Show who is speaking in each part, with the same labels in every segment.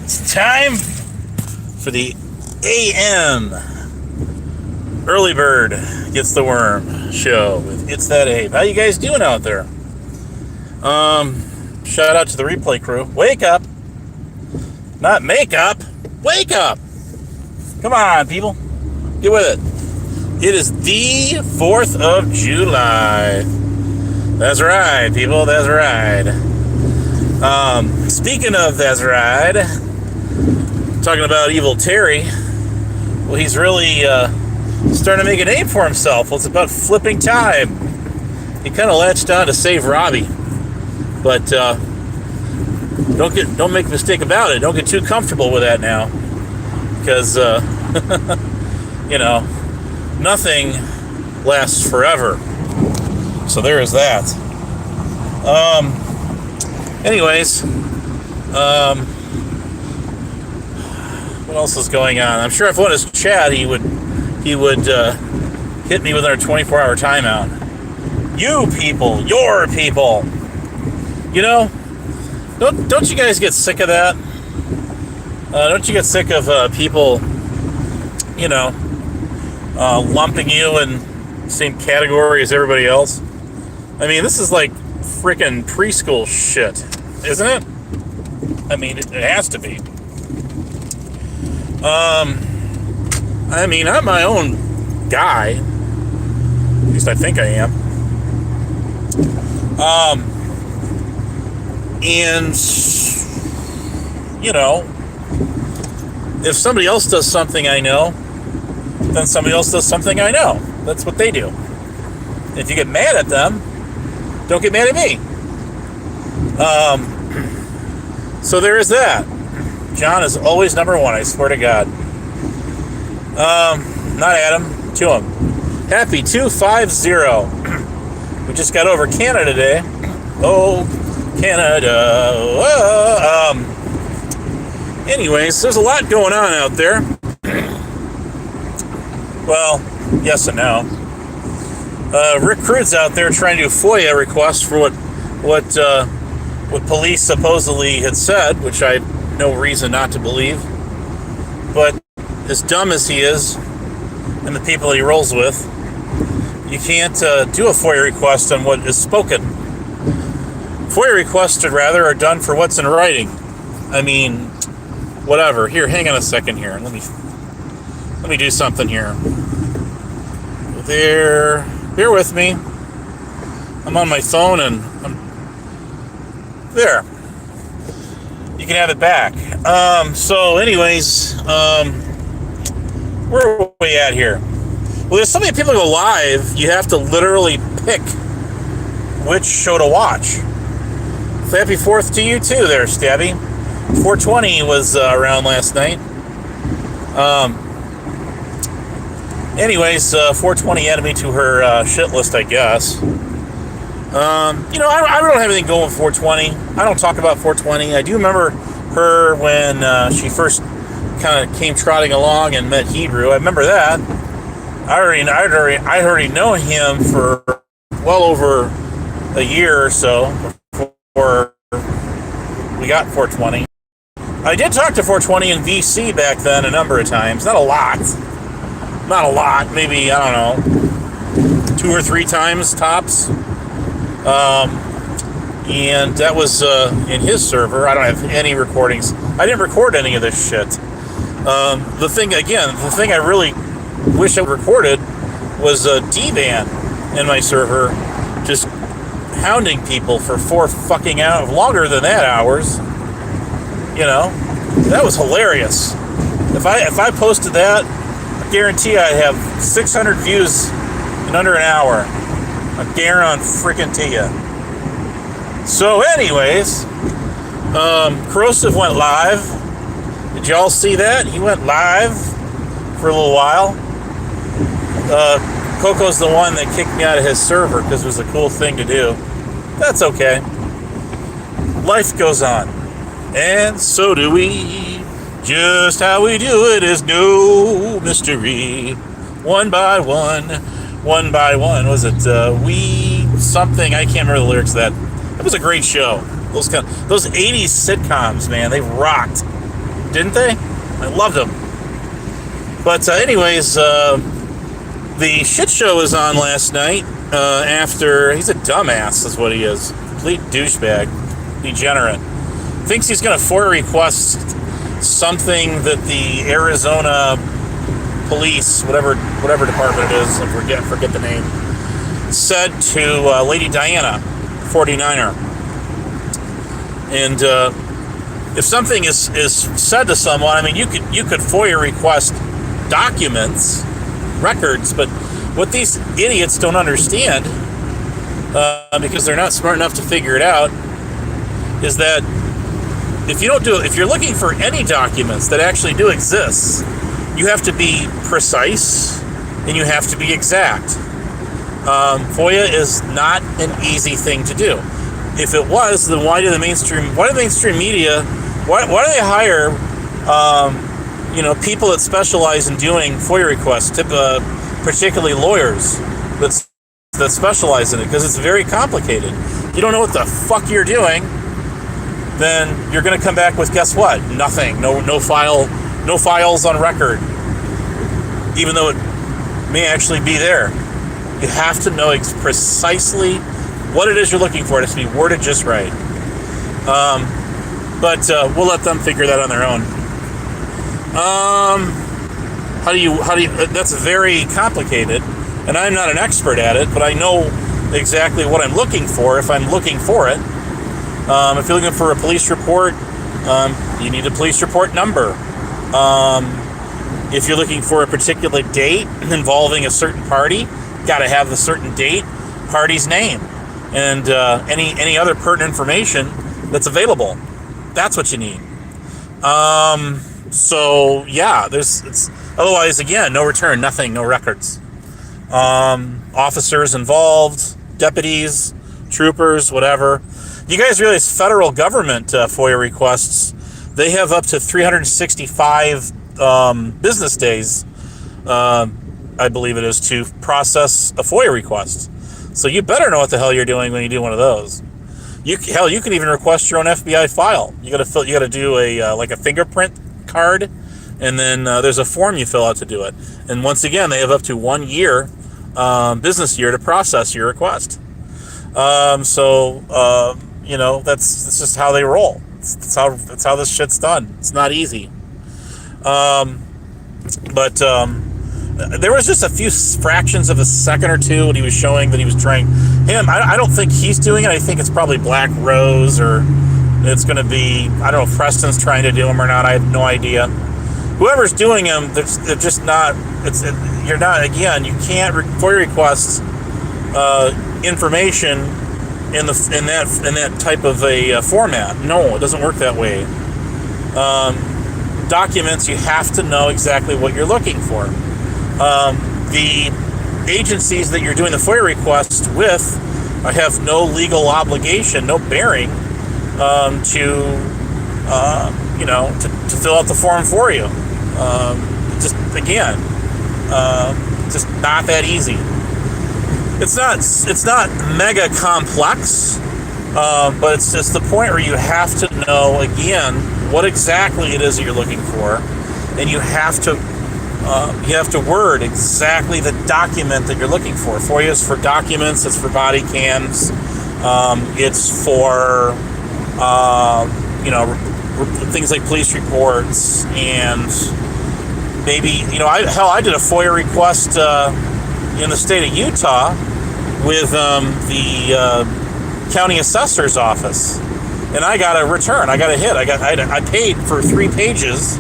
Speaker 1: It's time for the AM Early Bird Gets the Worm show with It's That Abe. How you guys doing out there? Shout out to the replay crew. Wake up. Not make up. Wake up. Come on, people. Get with it. It is the 4th of July. That's right, people. That's right. Speaking of that's right, talking about Evil Terry, well, he's really starting to make a name for himself. Well, it's about flipping time. He kind of latched on to save Robbie, but don't make a mistake about it. Don't get too comfortable with that now, because nothing lasts forever. So there is that. Anyways, what else is going on? I'm sure if one is Chad, he would hit me with our 24-hour timeout. You people, your people. Don't you guys get sick of that? Don't you get sick of people, lumping you in the same category as everybody else? I mean, this is like freaking preschool shit, isn't it? I mean, it has to be. I'm my own guy. At least I think I am. And, if somebody else does something I know, then somebody else does something I know. That's what they do. If you get mad at them, don't get mad at me. So there is that. John is always number one, I swear to God. Not Adam, to him. Happy 250. We just got over Canada today. Oh, Canada. Anyways, there's a lot going on out there. Well, yes and no. Rick Crude's out there trying to do FOIA requests for what police supposedly had said, which I have no reason not to believe. But as dumb as he is, and the people he rolls with, you can't do a FOIA request on what is spoken. FOIA requests, rather, are done for what's in writing. I mean, whatever. Here, hang on a second here. Let me do something here. There. Bear with me. I'm on my phone and I'm there. You can have it back. So anyways, where are we at here? Well, there's so many people go live, you have to literally pick which show to watch. So happy 4th to you too there, Stabby. 420 was around last night. Anyways, 420 added me to her shit list, I guess. I don't have anything going with 420. I don't talk about 420. I do remember her when she first kind of came trotting along and met Hebrew. I remember that. I already know him for well over a year or so before we got 420. I did talk to 420 in VC back then a number of times. Not a lot, maybe, I don't know, 2 or 3 times tops. And that was in his server. I don't have any recordings. I didn't record any of this shit. The thing I really wish I recorded was D-Van in my server, just hounding people for 4 fucking hours, longer than that hours. That was hilarious. If I posted that, I guarantee I'd have 600 views in under an hour. I guarantee you. So, anyways, Corrosive went live. Did y'all see that? He went live for a little while. Coco's the one that kicked me out of his server because it was a cool thing to do. That's okay. Life goes on. And so do we. Just how we do it is no mystery. One by one. Was it we something? I can't remember the lyrics of that. It was a great show. Those 80s sitcoms, man, they rocked. didn't they? I loved them. But anyways, the shit show was on last night after... He's a dumbass is what he is. Complete douchebag. Degenerate. Thinks he's going to FOIA request something that the Arizona police, whatever department it is, I forget the name, said to Lady Diana, 49er. And if something is said to someone, I mean, you could FOIA request documents, records, but what these idiots don't understand, because they're not smart enough to figure it out, is that if you're looking for any documents that actually do exist, you have to be precise and you have to be exact. FOIA is not an easy thing to do. If it was, then why do the mainstream media, why do they hire people that specialize in doing FOIA requests, particularly lawyers that specialize in it, because it's very complicated. You don't know what the fuck you're doing, then you're going to come back with, guess what? Nothing. No files on record, even though it may actually be there. You have to know precisely what it is you're looking for. It has to be worded just right. But we'll let them figure that on their own. How do you? That's very complicated, and I'm not an expert at it, but I know exactly what I'm looking for if I'm looking for it. If you're looking for a police report, you need a police report number. If you're looking for a particular date involving a certain party, got to have the certain date, party's name, and any other pertinent information that's available. That's what you need. So yeah, it's otherwise, again, no return, nothing, no records. Officers involved, deputies, troopers, whatever. You guys realize federal government FOIA requests, they have up to 365 business days, I believe it is, to process a FOIA request. So you better know what the hell you're doing when you do one of those. You can even request your own FBI file. You got to do a fingerprint card, and then there's a form you fill out to do it. And once again, they have up to 1 year, business year, to process your request. That's just how they roll. That's how this shit's done. It's not easy. But there was just a few fractions of a second or two when he was showing that he was trying him. I don't think he's doing it. I think it's probably Black Rose, or it's going to be, I don't know if Preston's trying to do them or not. I have no idea. Whoever's doing them, they're just not. You're not. Again, you can't FOIA request information in that type of a format. No, it doesn't work that way. Documents, you have to know exactly what you're looking for. The agencies that you're doing the FOIA request with have no legal obligation, no bearing to fill out the form for you. Just not that easy. It's not mega complex, but it's the point where you have to know, again, what exactly it is that you're looking for, and you have to word exactly the document that you're looking for. FOIA is for documents. It's for body cams. It's for things like police reports, and maybe I did a FOIA request in the state of Utah with the county assessor's office, and I got a return. I got a hit. I paid for 3 pages.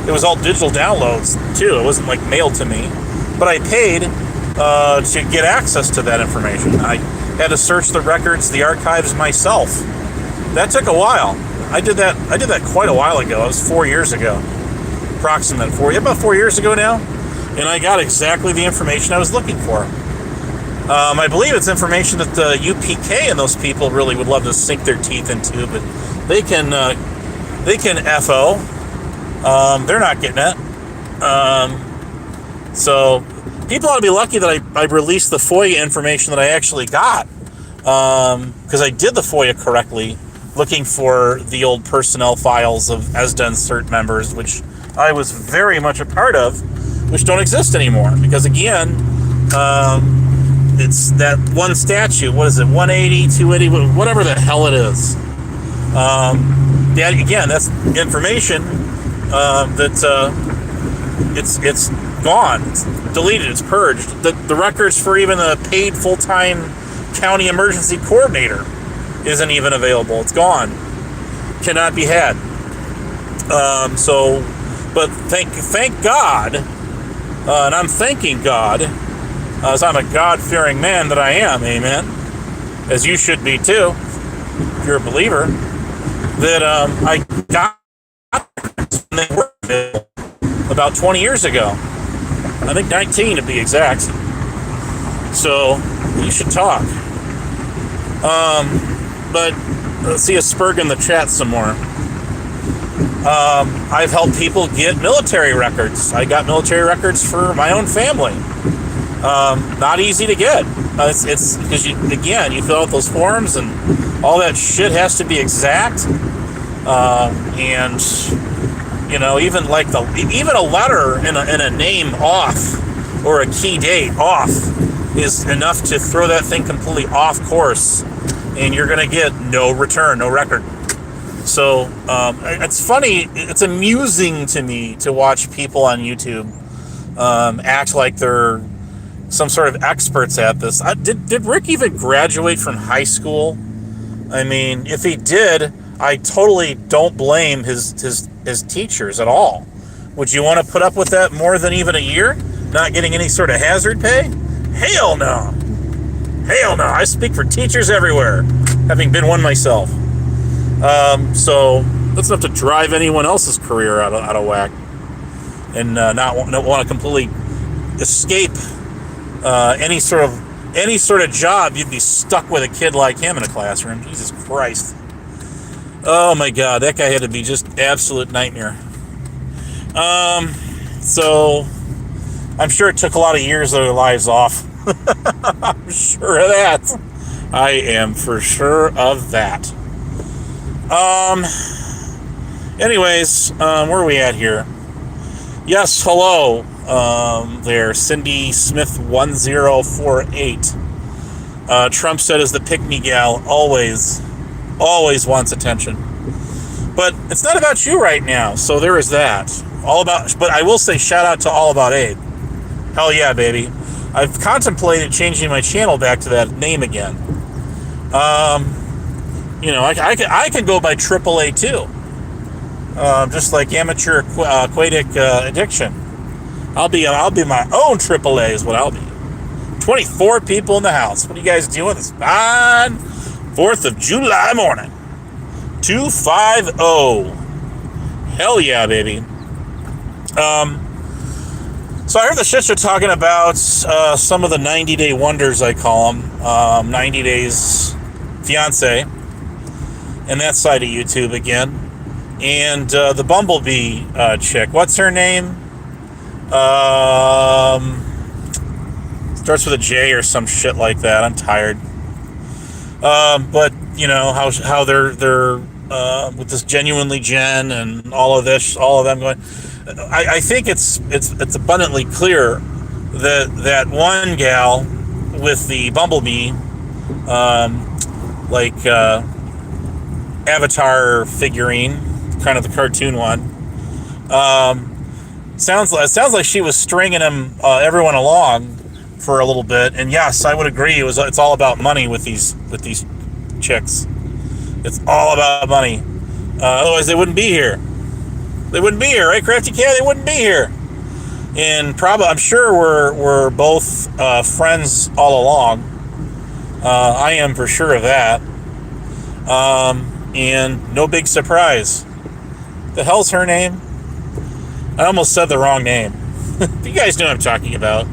Speaker 1: It was all digital downloads too. It wasn't like mailed to me, but I paid to get access to that information. I had to search the records, the archives myself. That took a while. I did that quite a while ago. It was 4 years ago, about 4 years ago now, and I got exactly the information I was looking for. I believe it's information that the UPK and those people really would love to sink their teeth into, but they can FO. They're not getting it. So people ought to be lucky that I released the FOIA information that I actually got, because I did the FOIA correctly looking for the old personnel files of ESDA and CERT members, which I was very much a part of, which don't exist anymore. Because again, it's that one statute. What is it? 180, 280, whatever the hell it is. That's information that it's gone. It's deleted. It's purged. The records for even the paid full-time county emergency coordinator isn't even available. It's gone. Cannot be had. But thank God, and I'm thanking God, as I'm a God-fearing man that I am, amen, as you should be too, if you're a believer, that I got when they were available about 20 years ago. I think 19 to be exact. So you should talk. But let's see a Spurg in the chat some more. I've helped people get military records. I got military records for my own family. Not easy to get. It's because you fill out those forms and all that shit has to be exact. And even like even a letter and a name off or a key date off is enough to throw that thing completely off course, and you're gonna get no return, no record. So it's funny. It's amusing to me to watch people on YouTube act like they're some sort of experts at this. Did Rick even graduate from high school? I mean, if he did, I totally don't blame his teachers at all. Would you want to put up with that more than even a year? Not getting any sort of hazard pay? Hell no. Hell no. I speak for teachers everywhere, having been one myself. So that's enough to drive anyone else's career out of whack, and not want to completely escape any sort of job. You'd be stuck with a kid like him in a classroom. Jesus Christ. Oh my God, that guy had to be just absolute nightmare. So I'm sure it took a lot of years of their lives off. I'm sure of that. I am for sure of that. Anyways, where are we at here? Yes, hello. There, Cindy Smith 1048. Trump said as the pick-me gal always wants attention. But it's not about you right now, so there is that. But I will say shout out to All About Abe. Hell yeah, baby. I've contemplated changing my channel back to that name again. I can go by AAA too. Just like Amateur Aquatic Addiction. I'll be my own AAA is what I'll be. 24 people in the house. What are you guys doing this fine 4th of July morning? 250. Hell yeah, baby. So I heard the shit you're talking about some of the 90-day wonders, I call them. 90 Days Fiance. And that side of YouTube again. And the Bumblebee chick. What's her name? Starts with a J or some shit like that. I'm tired. But you know how they're with this Genuinely Jen and all of them going. I think it's abundantly clear that one gal with the Bumblebee, Avatar figurine, kind of the cartoon one. Sounds like she was stringing everyone along for a little bit, and yes, I would agree. It's all about money with these chicks. It's all about money. Otherwise, they wouldn't be here. They wouldn't be here, right, Crafty Cat? They wouldn't be here. And probably, I'm sure we're both friends all along. I am for sure of that. And no big surprise. The hell's her name? I almost said the wrong name. You guys know what I'm talking about.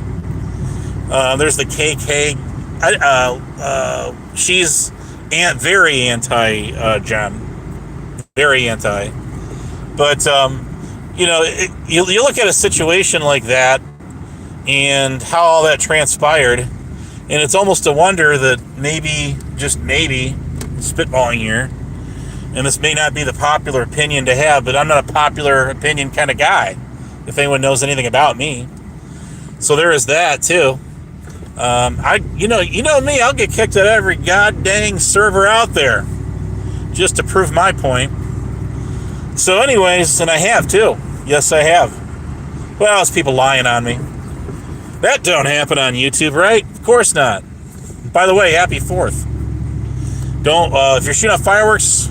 Speaker 1: There's the KK. She's very anti-Jen. Very anti. But, you look at a situation like that and how all that transpired, and it's almost a wonder that maybe, just maybe, spitballing here, And this may not be the popular opinion to have, but I'm not a popular opinion kind of guy, if anyone knows anything about me. So there is that too. You know me, I'll get kicked at every god dang server out there just to prove my point. So anyways, and I have too. Yes, I have. Well, it's people lying on me. That don't happen on YouTube, right? Of course not. By the way, happy 4th. Don't, if you're shooting off fireworks,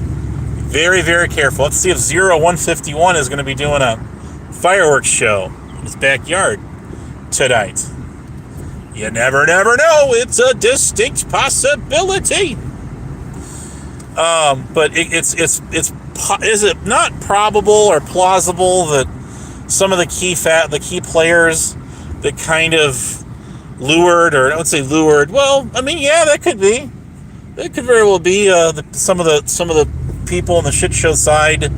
Speaker 1: very, very careful. Let's see if 0151 is going to be doing a fireworks show in his backyard tonight. You never know. It's a distinct possibility. But is it not probable or plausible that some of the key players that kind of lured, or I would say lured, well, I mean, yeah, that could be. It could very well be some of the people on the shit show side to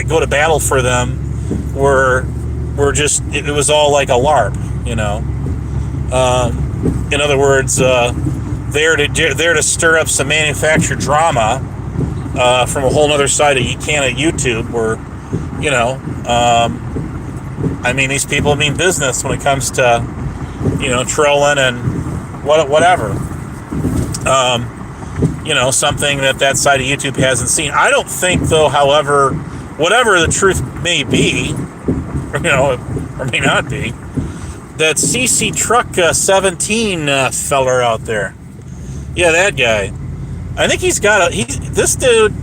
Speaker 1: go to battle for them were just, it was all like a LARP, you know. In other words, there to stir up some manufactured drama from a whole other side of YouTube, where, you know, I mean, these people mean business when it comes to, you know, trolling and whatever. You know, something that side of YouTube hasn't seen. I don't think, though, however, whatever the truth may be, you know, or may not be, that CC Truck 17 feller out there. Yeah, that guy. I think he's got this dude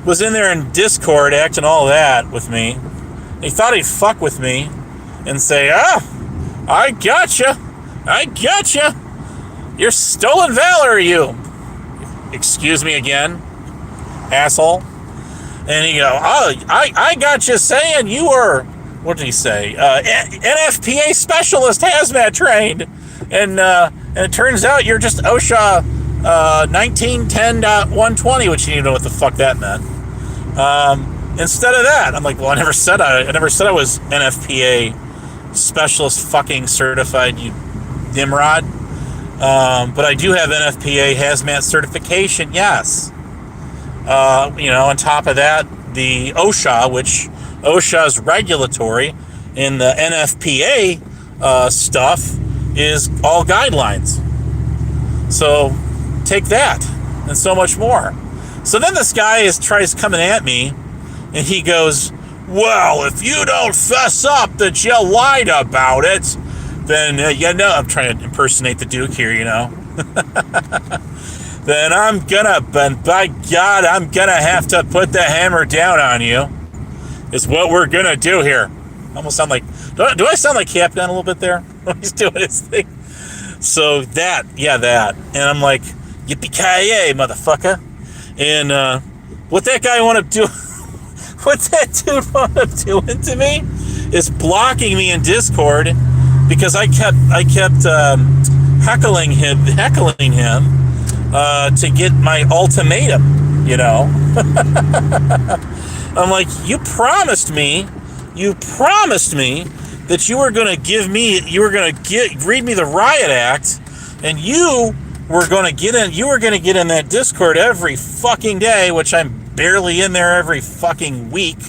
Speaker 1: was in there in Discord acting all that with me. He thought he'd fuck with me and say, I gotcha. You're stolen valor, you. Excuse me again, asshole. And he go, I got you saying you were, what did he say? NFPA specialist, hazmat trained. And it turns out you're just OSHA 1910.120, which you didn't know what the fuck that meant. Instead of that, I'm like, well, I never said I was NFPA specialist fucking certified, you Nimrod. But I do have NFPA hazmat certification, yes. You know, on top of that, the OSHA, which OSHA is regulatory, and the NFPA stuff is all guidelines. So take that and so much more. So then this guy tries coming at me, and he goes, well, if you don't fess up that you lied about it, then, you know, I'm trying to impersonate the Duke here, you know. Then by God, I'm gonna have to put the hammer down on you, is what we're gonna do here. Almost sound like, do I sound like Capgun a little bit there when he's doing his thing? So that. And I'm like, yippee-ki-yay, motherfucker. And what that guy wound up doing, what that dude wound up doing to me is blocking me in Discord because I kept heckling him to get my ultimatum, you know. I'm like, you promised me that you were going to read me the Riot Act, and you were going to get in that Discord every fucking day, which I'm barely in there every fucking week,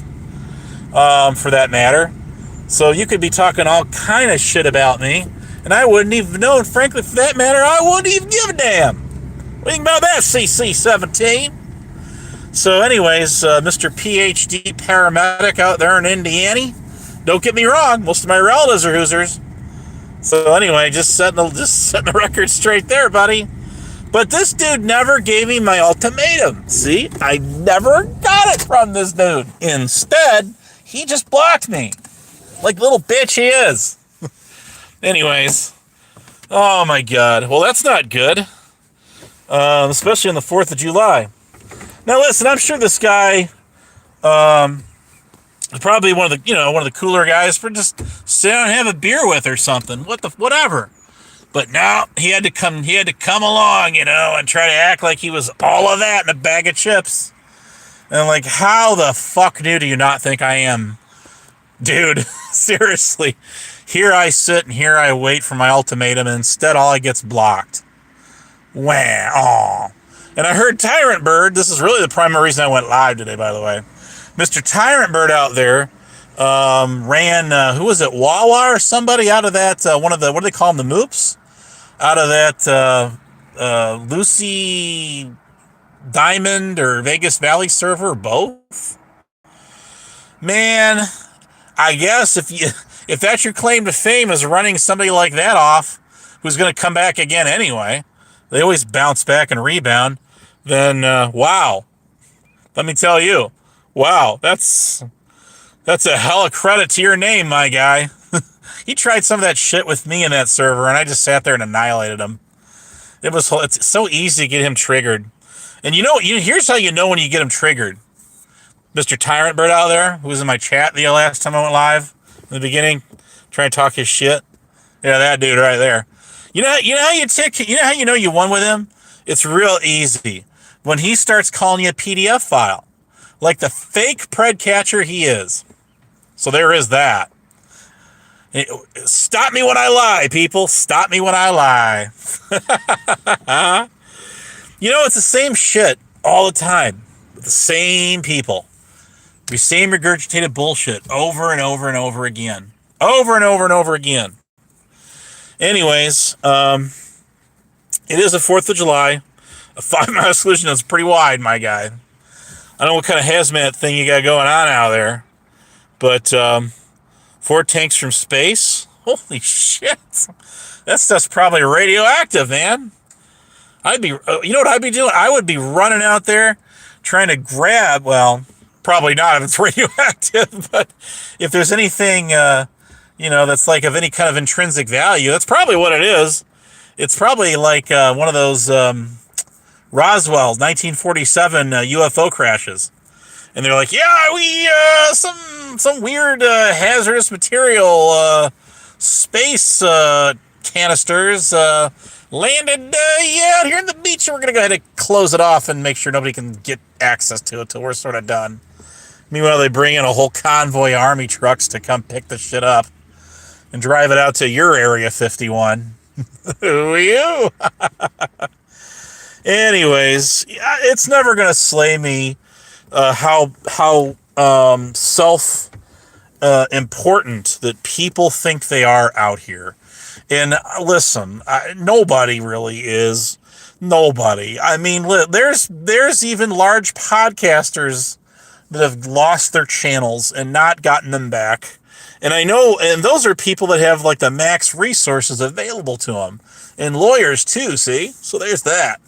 Speaker 1: for that matter. So you could be talking all kind of shit about me, and I wouldn't even know, and frankly, for that matter, I wouldn't even give a damn. What do you think about that, CC17? So anyways, Mr. PhD paramedic out there in Indiana, don't get me wrong, most of my relatives are Hoosiers. So anyway, just setting the record straight there, buddy. But this dude never gave me my ultimatum. See, I never got it from this dude. Instead, he just blocked me. Like little bitch he is. Anyways, oh my God. Well, that's not good. Especially on the 4th of July. Now listen, I'm sure this guy, probably one of the cooler guys for just sit down and have a beer with or something. Whatever. But now he had to come along, you know, and try to act like he was all of that in a bag of chips. And I'm like, how the fuck new do you not think I am? Dude, seriously. Here I sit and here I wait for my ultimatum, and instead all I get's blocked. Wah, aw. And I heard Tyrant Bird. This is really the primary reason I went live today, by the way. Mr. Tyrant Bird out there ran, who was it, Wawa or somebody out of that, one of the, what do they call them, the Moops? Out of that Lucy Diamond or Vegas Valley server, both. Man, I guess if that's your claim to fame is running somebody like that off, who's going to come back again anyway, they always bounce back and rebound, then wow. Let me tell you, wow, that's a hell of credit to your name, my guy. He tried some of that shit with me in that server, and I just sat there and annihilated him. It's so easy to get him triggered. And here's how you know when you get him triggered. Mr. Tyrant Bird out there, who was in my chat the last time I went live in the beginning, trying to talk his shit. Yeah, that dude right there. You know how you know you won with him? It's real easy. When he starts calling you a PDF file, like the fake pred catcher he is. So there is that. Stop me when I lie, people. Stop me when I lie. It's the same shit all the time with the same people. The same regurgitated bullshit over and over and over again. Over and over and over again. Anyways, it is the 4th of July. A 5-mile exclusion is pretty wide, my guy. I don't know what kind of hazmat thing you got going on out there. But 4 tanks from space? Holy shit. That stuff's probably radioactive, man. you know what I'd be doing? I would be running out there trying to grab, well, probably not if it's radioactive, but if there's anything, that's like of any kind of intrinsic value, that's probably what it is. It's probably like one of those Roswell 1947 UFO crashes. And they're like, yeah, we, some weird hazardous material space canisters landed out here in the beach, and we're going to go ahead and close it off and make sure nobody can get access to it till we're sort of done. Meanwhile, they bring in a whole convoy of army trucks to come pick the shit up and drive it out to your Area 51. Who are you? Anyways, it's never going to slay me how self important that people think they are out here. And listen, nobody really is. Nobody. I mean, there's even large podcasters that have lost their channels and not gotten them back. And I know, and those are people that have like the max resources available to them, and lawyers too. See, so there's that.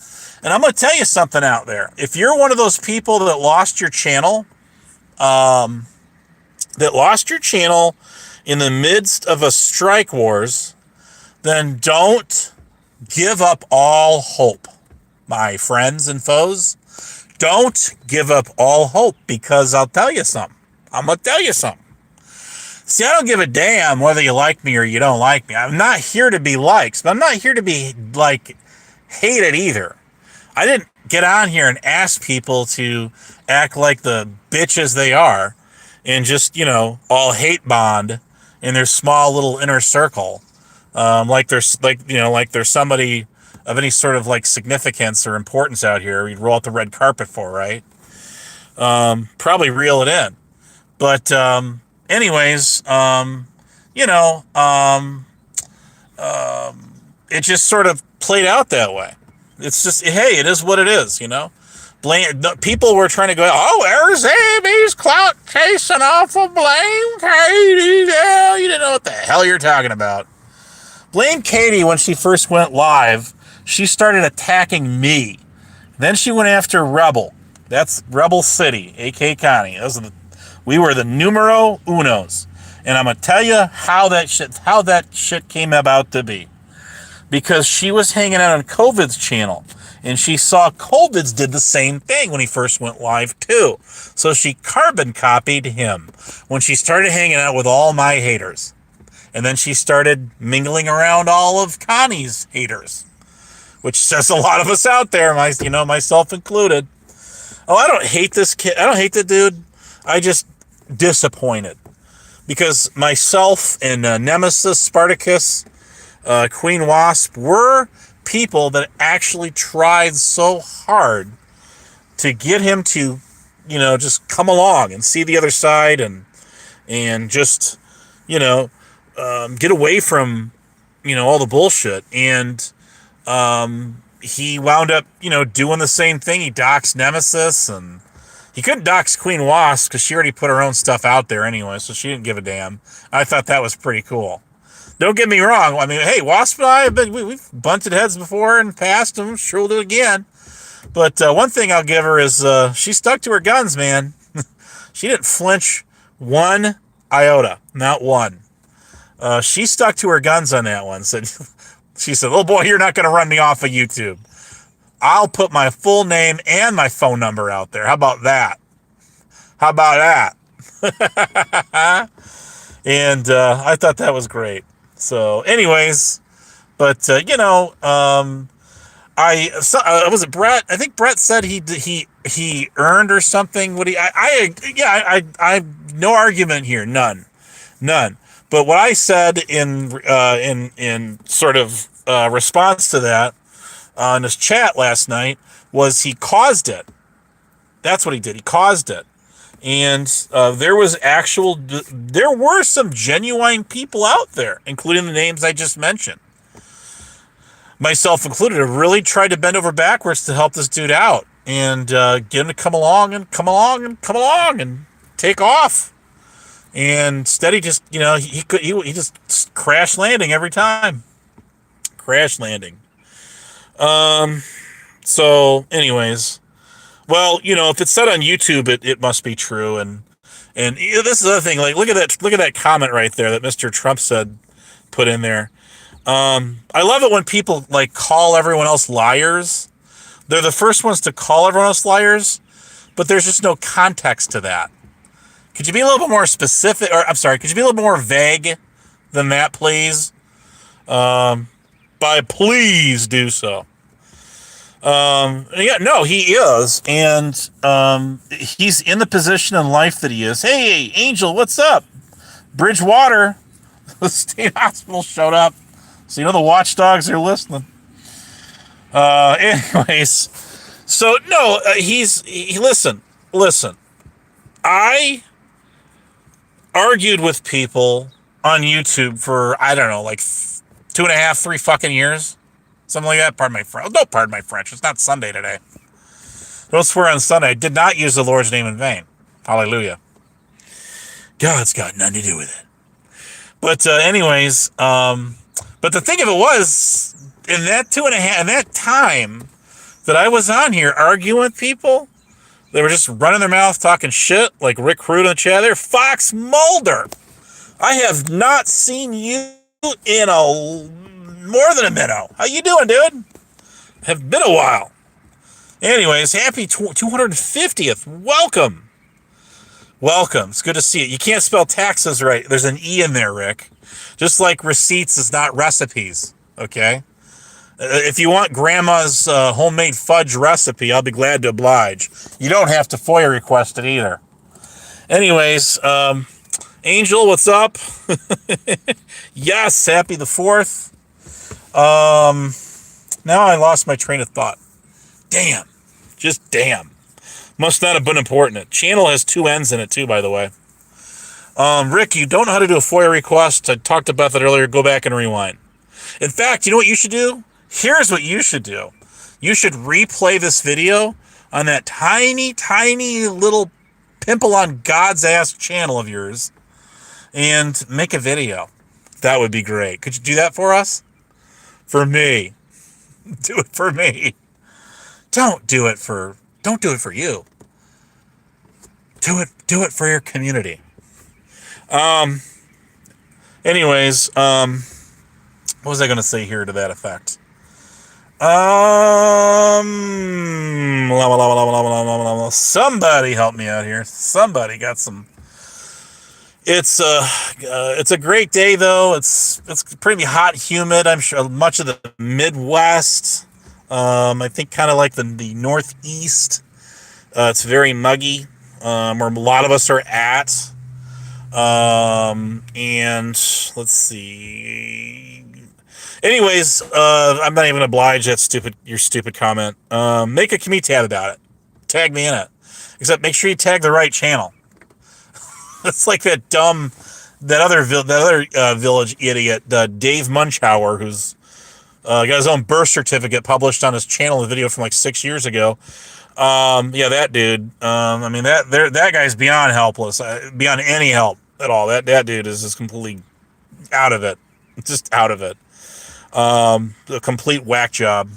Speaker 1: And I'm going to tell you something out there. If you're one of those people that lost your channel, in the midst of a strike wars, then don't give up all hope, my friends and foes. Don't give up all hope, because I'll tell you something. I'm going to tell you something. See, I don't give a damn whether you like me or you don't like me. I'm not here to be liked, but I'm not here to be, hated either. I didn't get on here and ask people to act like the bitches they are and just, all hate bond in their small little inner circle. Like there's somebody of any sort of significance or importance out here you'd roll out the red carpet for, right? Probably reel it in. But, anyways, it just sort of played out that way. It's just, hey, it is what it is, People were trying to go, there's Amy's clout chasing off of Blame Katie. Yeah, you didn't know what the hell you're talking about. Blame Katie, when she first went live, she started attacking me. Then she went after Rebel. That's Rebel City, A.K. Connie. We were the numero unos. And I'm going to tell you how that shit came about to be. Because she was hanging out on COVID's channel, and she saw COVID's did the same thing when he first went live too. So she carbon copied him when she started hanging out with all my haters. And then she started mingling around all of Connie's haters, which says a lot of us out there, myself included. Oh, I don't hate this kid. I don't hate the dude. I just disappointed. Because myself and Nemesis, Spartacus, Queen Wasp, we're people that actually tried so hard to get him to, just come along and see the other side and just, get away from, all the bullshit. And he wound up, doing the same thing. He doxed Nemesis, and he couldn't dox Queen Wasp because she already put her own stuff out there anyway, so she didn't give a damn. I thought that was pretty cool. Don't get me wrong. I mean, hey, Wasp and I we've bunted heads before and passed them. Sure will do it again. But one thing I'll give her is she stuck to her guns, man. She didn't flinch one iota, not one. She stuck to her guns on that one. She said, "Oh boy, you're not going to run me off of YouTube. I'll put my full name and my phone number out there. How about that? How about that?" And I thought that was great. So, anyways, but was it Brett? I think Brett said he earned or something. What I no argument here, none. But what I said in sort of response to that on his chat last night was he caused it. That's what he did. He caused it. And there were some genuine people out there, including the names I just mentioned, myself included, who really tried to bend over backwards to help this dude out and get him to come along and take off. And instead, he just, he just crash landing every time. Crash landing. So, anyways. Well, if it's said on YouTube, it must be true, and this is the other thing. Like, look at that comment right there that Mr. Trump put in there. I love it when people like call everyone else liars. They're the first ones to call everyone else liars, but there's just no context to that. Could you be a little bit more specific? Or I'm sorry, could you be a little bit more vague than that, please? Please do so. He is, and he's in the position in life that he is. Hey, Angel, what's up? Bridgewater, the state hospital showed up, so the watchdogs are listening. Anyways, so no, listen. I argued with people on YouTube for, I don't know, like 2.5, 3 fucking years. Something like that. Pardon my French. No, pardon my French. It's not Sunday today. Don't swear on Sunday. I did not use the Lord's name in vain. Hallelujah. God's got nothing to do with it. But anyways, but the thing of it was, in that time that I was on here arguing with people, they were just running their mouth, talking shit, like Rick Crude in the chat there. Fox Mulder, I have not seen you in more than a minute. How you doing, dude? Have been a while. Anyways, happy 250th. Welcome. It's good to see you. You can't spell taxes right. There's an E in there, Rick. Just like receipts is not recipes, okay? If you want grandma's homemade fudge recipe, I'll be glad to oblige. You don't have to FOIA request it either. Anyways, Angel, what's up? Yes, happy the 4th. Now I lost my train of thought. Damn. Just damn. Must not have been important. Channel has 2 N's in it too, by the way. Rick, you don't know how to do a FOIA request. I talked about that earlier. Go back and rewind. In fact, you know what you should do? Here's what you should do. You should replay this video on that tiny, tiny little pimple on God's ass channel of yours and make a video. That would be great. Could you do that for us? For me. Do it for me. Don't do it for you. Do it for your community. Anyways, what was I going to say here to that effect? Somebody help me out here. Somebody got some. It's a great day though. It's pretty hot, humid. I'm sure much of the Midwest. I think kind of like the Northeast. It's very muggy. Where a lot of us are at. And let's see. Anyways, I'm not even obliged that your stupid comment. Make a commute tab about it. Tag me in it. Except make sure you tag the right channel. It's like that other village idiot, Dave Munchauer, who's got his own birth certificate published on his channel, a video from like 6 years ago. Yeah, that dude. I mean, that guy's beyond helpless, beyond any help at all. That dude is just completely out of it, just out of it. A complete whack job.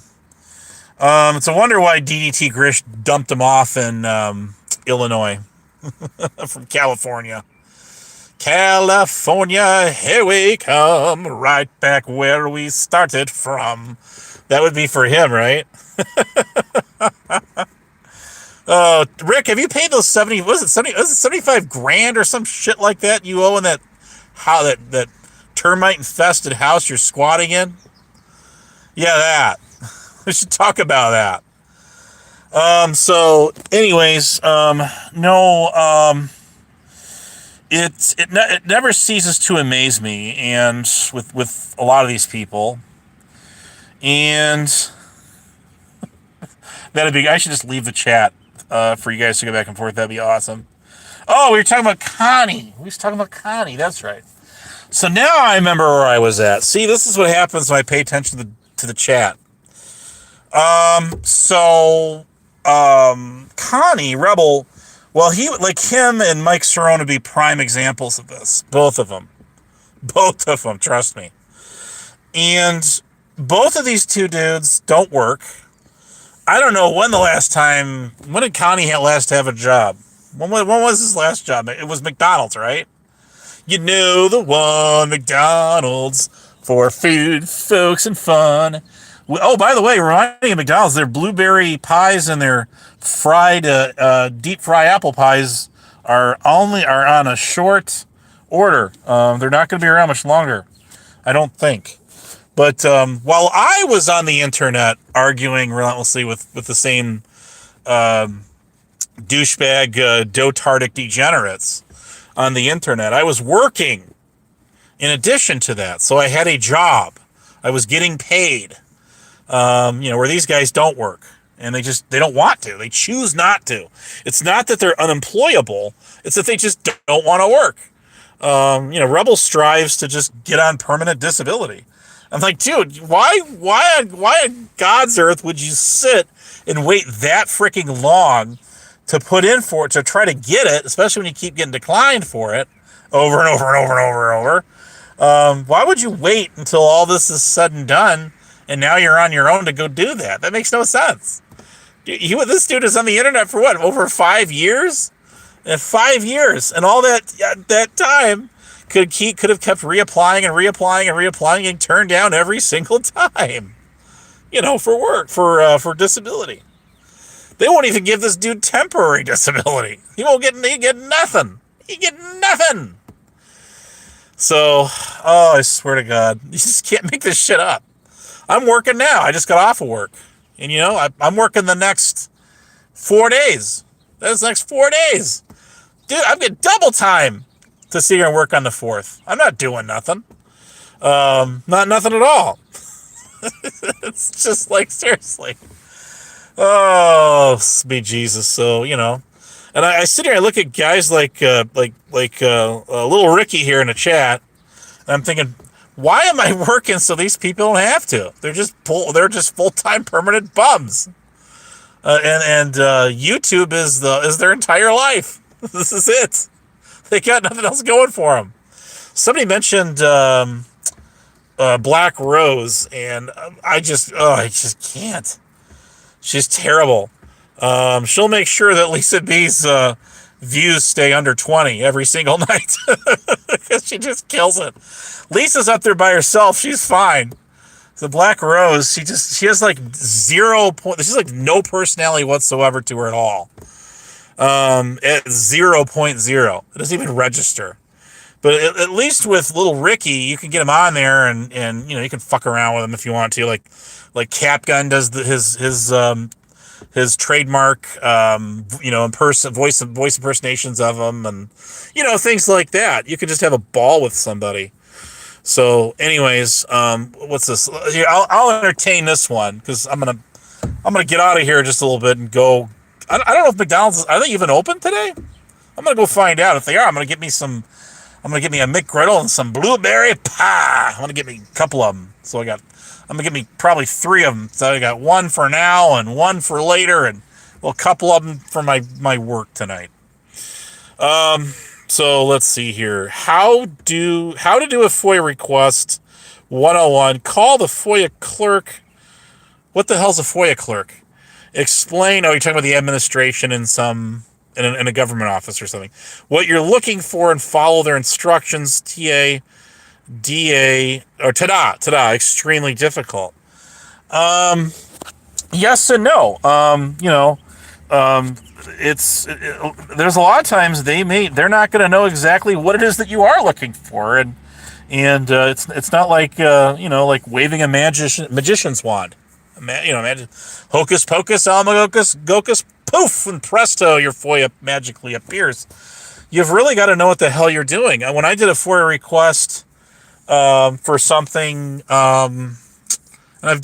Speaker 1: It's a wonder why DDT Grish dumped him off in Illinois from California. California, here we come, right back where we started from. That would be for him, right? Rick, have you paid those 75 grand or some shit like that you owe in that termite infested house you're squatting in? Yeah, that. We should talk about that. So anyways, no, it never ceases to amaze me, and with a lot of these people, and I should just leave the chat for you guys to go back and forth. That'd be awesome. Oh, we were talking about Connie. That's right. So now I remember where I was at. See, this is what happens when I pay attention to the chat. Connie Rebel. Well, him and Mike Cerrone would be prime examples of this. Both of them, trust me. And both of these two dudes don't work. I don't know when did Connie last have a job? When was his last job? It was McDonald's, right? You know the one, McDonald's, for food, folks, and fun. Oh, by the way, reminding of McDonald's, their blueberry pies and their fried, deep fry apple pies are on a short order. They're not going to be around much longer, I don't think. But while I was on the internet arguing relentlessly with the same douchebag, dotardic degenerates on the internet, I was working in addition to that. So I had a job. I was getting paid. Where these guys don't work, and they don't want to. They choose not to. It's not that they're unemployable. It's that they just don't want to work. Rebel strives to just get on permanent disability. I'm like, dude, why on God's earth would you sit and wait that freaking long to put in for it, to try to get it, especially when you keep getting declined for it over and over and over and over and over? Why would you wait until all this is said and done, and now you're on your own to go do that? That makes no sense. This dude is on the internet for what, over 5 years? 5 years, and all that time could have kept reapplying, getting turned down every single time. For work, for disability. They won't even give this dude temporary disability. He get nothing. He get nothing. So, I swear to God, you just can't make this shit up. I'm working now. I just got off of work. And, I'm working the next 4 days. That's the next 4 days. Dude, I'm getting double time to sit here and work on the 4th. I'm not doing nothing. Not nothing at all. It's just like, seriously. Oh, be Jesus. So, and I sit here and look at guys like little Ricky here in the chat, and I'm thinking, why am I working so these people don't have to? They're just full-time permanent bums. And YouTube is their entire life. This is it. They got nothing else going for them. Somebody mentioned Black Rose, and I just can't. She's terrible. She'll make sure that Lisa B's views stay under 20 every single night because she just kills it. Lisa's up there by herself. She's fine. The Black Rose, she has like 0 point. She's like no personality whatsoever to her at all. At 0.0, it doesn't even register. But at least with little Ricky, you can get him on there, and you can fuck around with him if you want to. Like Capgun does his trademark voice impersonations of him, and things like that. You could just have a ball with somebody. So, anyways, what's this? Here, I'll entertain this one because I'm gonna get out of here just a little bit and go. I don't know if McDonald's are they even open today. I'm gonna go find out. If they are, I'm gonna get me some. I'm gonna get me a McGriddle and some blueberry pie. I'm gonna get me a couple of them. So I'm gonna get me probably 3 of them. So I got one for now and one for later, and well, a couple of them for my work tonight. So let's see here. How to do a FOIA request 101. Call the FOIA clerk. What the hell's a FOIA clerk? Explain. Oh, you're talking about the administration in a government office or something. What you're looking for and follow their instructions. TA, DA, or tada. Extremely difficult. Yes and no. There's a lot of times they're not going to know exactly what it is that you are looking for, and it's not like like waving a magician's wand. Imagine hocus pocus, almagocus, gocus, poof, and presto, your FOIA magically appears. You've really got to know what the hell you're doing. When I did a FOIA request for something, and I have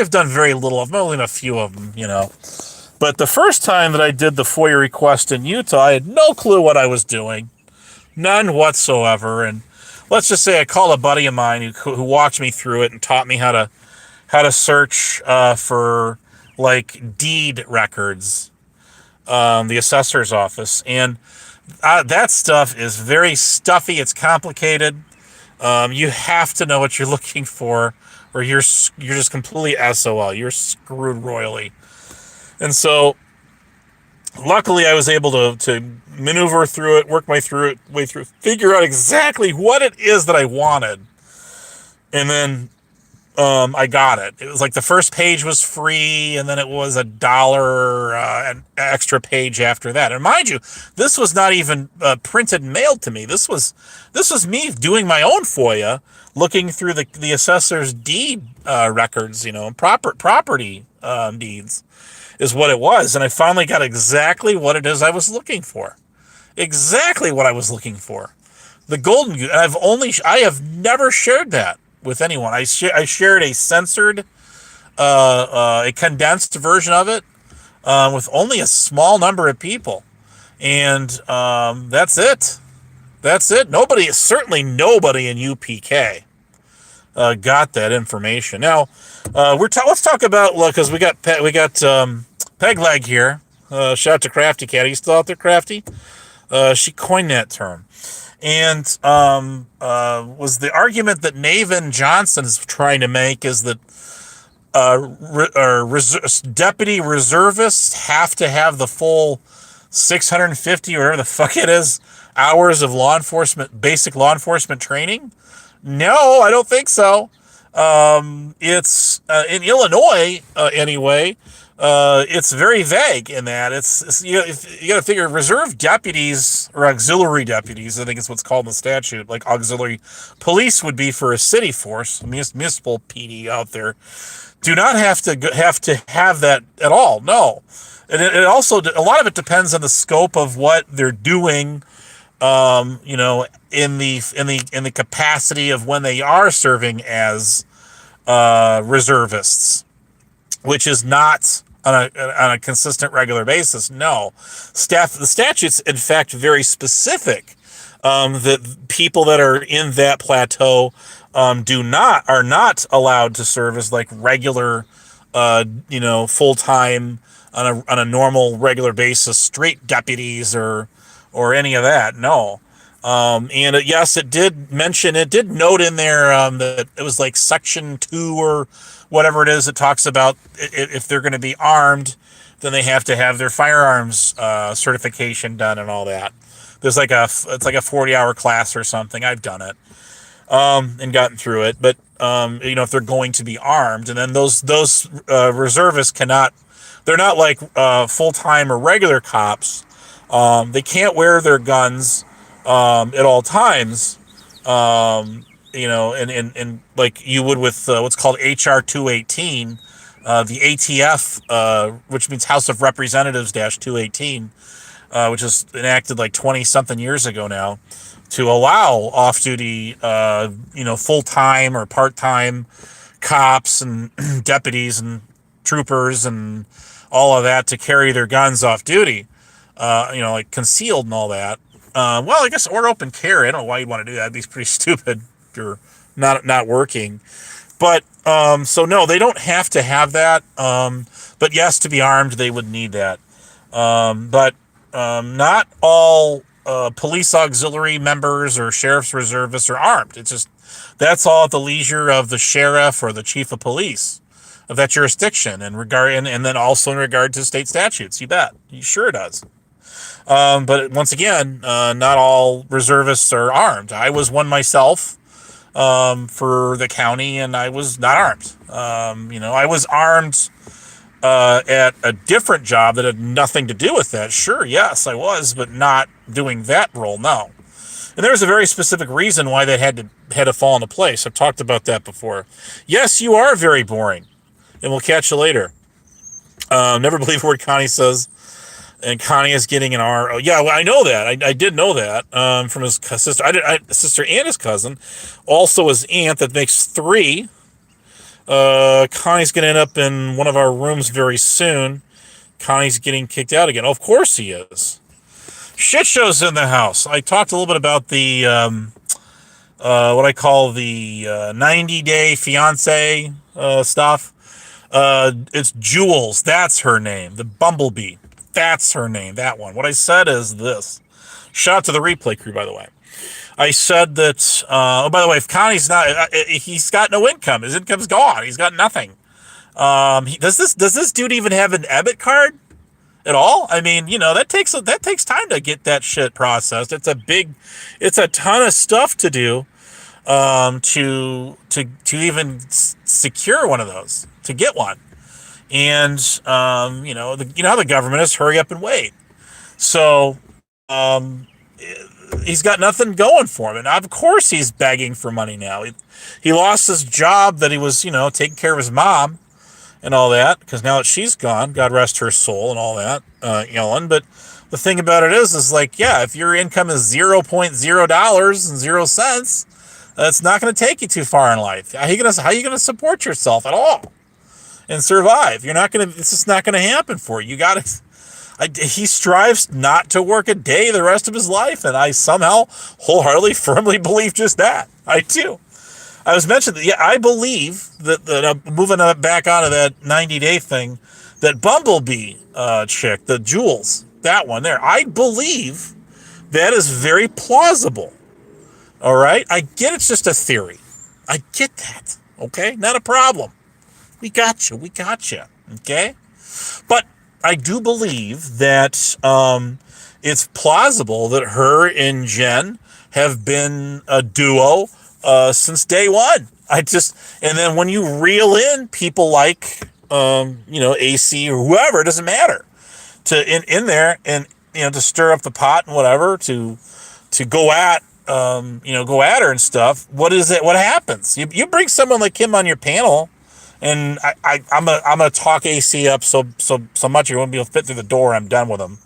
Speaker 1: done very little. I've only done a few of them, But the first time that I did the FOIA request in Utah, I had no clue what I was doing, none whatsoever. And let's just say I called a buddy of mine who walked me through it and taught me how to search for like deed records, the assessor's office, and that stuff is very stuffy. It's complicated. You have to know what you're looking for, or you're just completely SOL. You're screwed royally. And so, luckily, I was able to maneuver through it, work way through, figure out exactly what it is that I wanted, and then I got it. It was like the first page was free, and then it was $1 an extra page after that. And mind you, this was not even printed and mailed to me. This was me doing my own FOIA, looking through the assessor's deed records, property deeds. Is what it was, and I finally got exactly what it is I was looking for. Exactly what I was looking for. The golden goose. And I have never shared that with anyone. I shared a censored, a condensed version of it with only a small number of people, and that's it. That's it. Certainly nobody in UPK got that information. Now, let's talk about, because we got Peg Leg here. Shout out to Crafty Cat. Are you still out there, Crafty? She coined that term. And was the argument that Navin Johnson is trying to make is that deputy reservists have to have the full 650 or whatever the fuck it is hours of basic law enforcement training? No, I don't think so. It's in Illinois anyway. It's very vague in that you got to figure reserve deputies or auxiliary deputies. I think it's what's called in the statute. Like auxiliary police would be for a city force, municipal PD out there. Do not have to have that at all. No, and it also, a lot of it depends on the scope of what they're doing. In the capacity of when they are serving as reservists, which is not on a consistent, regular basis. No, the statute's in fact very specific. That people that are in that plateau are not allowed to serve as like regular, full time on a normal regular basis, straight deputies or any of that. No. And yes, it did note in there that it was like section 2 or whatever it is. It talks about if they're going to be armed, then they have to have their firearms certification done and all that. There's it's like a 40-hour class or something. I've done it and gotten through it. But if they're going to be armed, and then those reservists they're not like full-time or regular cops. They can't wear their guns at all times, and like you would with what's called HR 218, the ATF, which means House of Representatives -218. which was enacted like 20 something years ago now, to allow off-duty, full-time or part-time cops and deputies and troopers and all of that to carry their guns off duty, like concealed and all that. Well, I guess, or open carry. I don't know why you'd want to do that. It'd be pretty stupid or not working. But so no, they don't have to have that. But yes, to be armed, they would need that. But not all police auxiliary members or sheriff's reservists are armed. It's just that's all at the leisure of the sheriff or the chief of police of that jurisdiction, and then also in regard to state statutes. You bet. You sure it does. But once again, not all reservists are armed. I was one myself for the county, and I was not armed. I was armed at a different job that had nothing to do with that. Sure, yes, I was, but not doing that role, no. And there was a very specific reason why that had to fall into place. I've talked about that before. Yes, you are very boring, and we'll catch you later. Never believe a word Connie says. And Connie is getting an R. Oh, yeah, well, I know that. I did know that from his sister. Sister and his cousin. Also his aunt. That makes 3. Connie's going to end up in one of our rooms very soon. Connie's getting kicked out again. Oh, of course he is. Shit shows in the house. I talked a little bit about the what I call the 90-day fiance stuff. It's Jules. That's her name. The Bumblebee. That's her name. That one. What I said is this. Shout out to the replay crew, by the way. I said that. By the way, if Connie's not, he's got no income. His income's gone. He's got nothing. Does this dude even have an EBIT card at all? I mean, that takes time to get that shit processed. It's a ton of stuff to do to even secure one of those, to get one. And how the government is, hurry up and wait. So he's got nothing going for him, and of course he's begging for money now. He lost his job that he was taking care of his mom and all that, because now that she's gone, God rest her soul and all that, Ellen. But the thing about it is like, yeah, if your income is $0.0 that's not going to take you too far in life. How are you going to support yourself at all and survive? It's just not going to happen for you. He strives not to work a day the rest of his life, and I somehow wholeheartedly, firmly believe just that. I do. I was mentioning that, yeah, I believe that moving back onto that 90-day thing, that Bumblebee chick, the Jules, that one there, I believe that is very plausible. All right? I get it's just a theory. I get that. Okay? Not a problem. We got you. Okay? But I do believe that it's plausible that her and Jen have been a duo since day one. And then when you reel in people like, AC or whoever, it doesn't matter, in there and, to stir up the pot and whatever, to go at her and stuff. What is it? What happens? You bring someone like him on your panel, and I'm gonna talk AC up so much you won't be able to fit through the door. I'm done with him.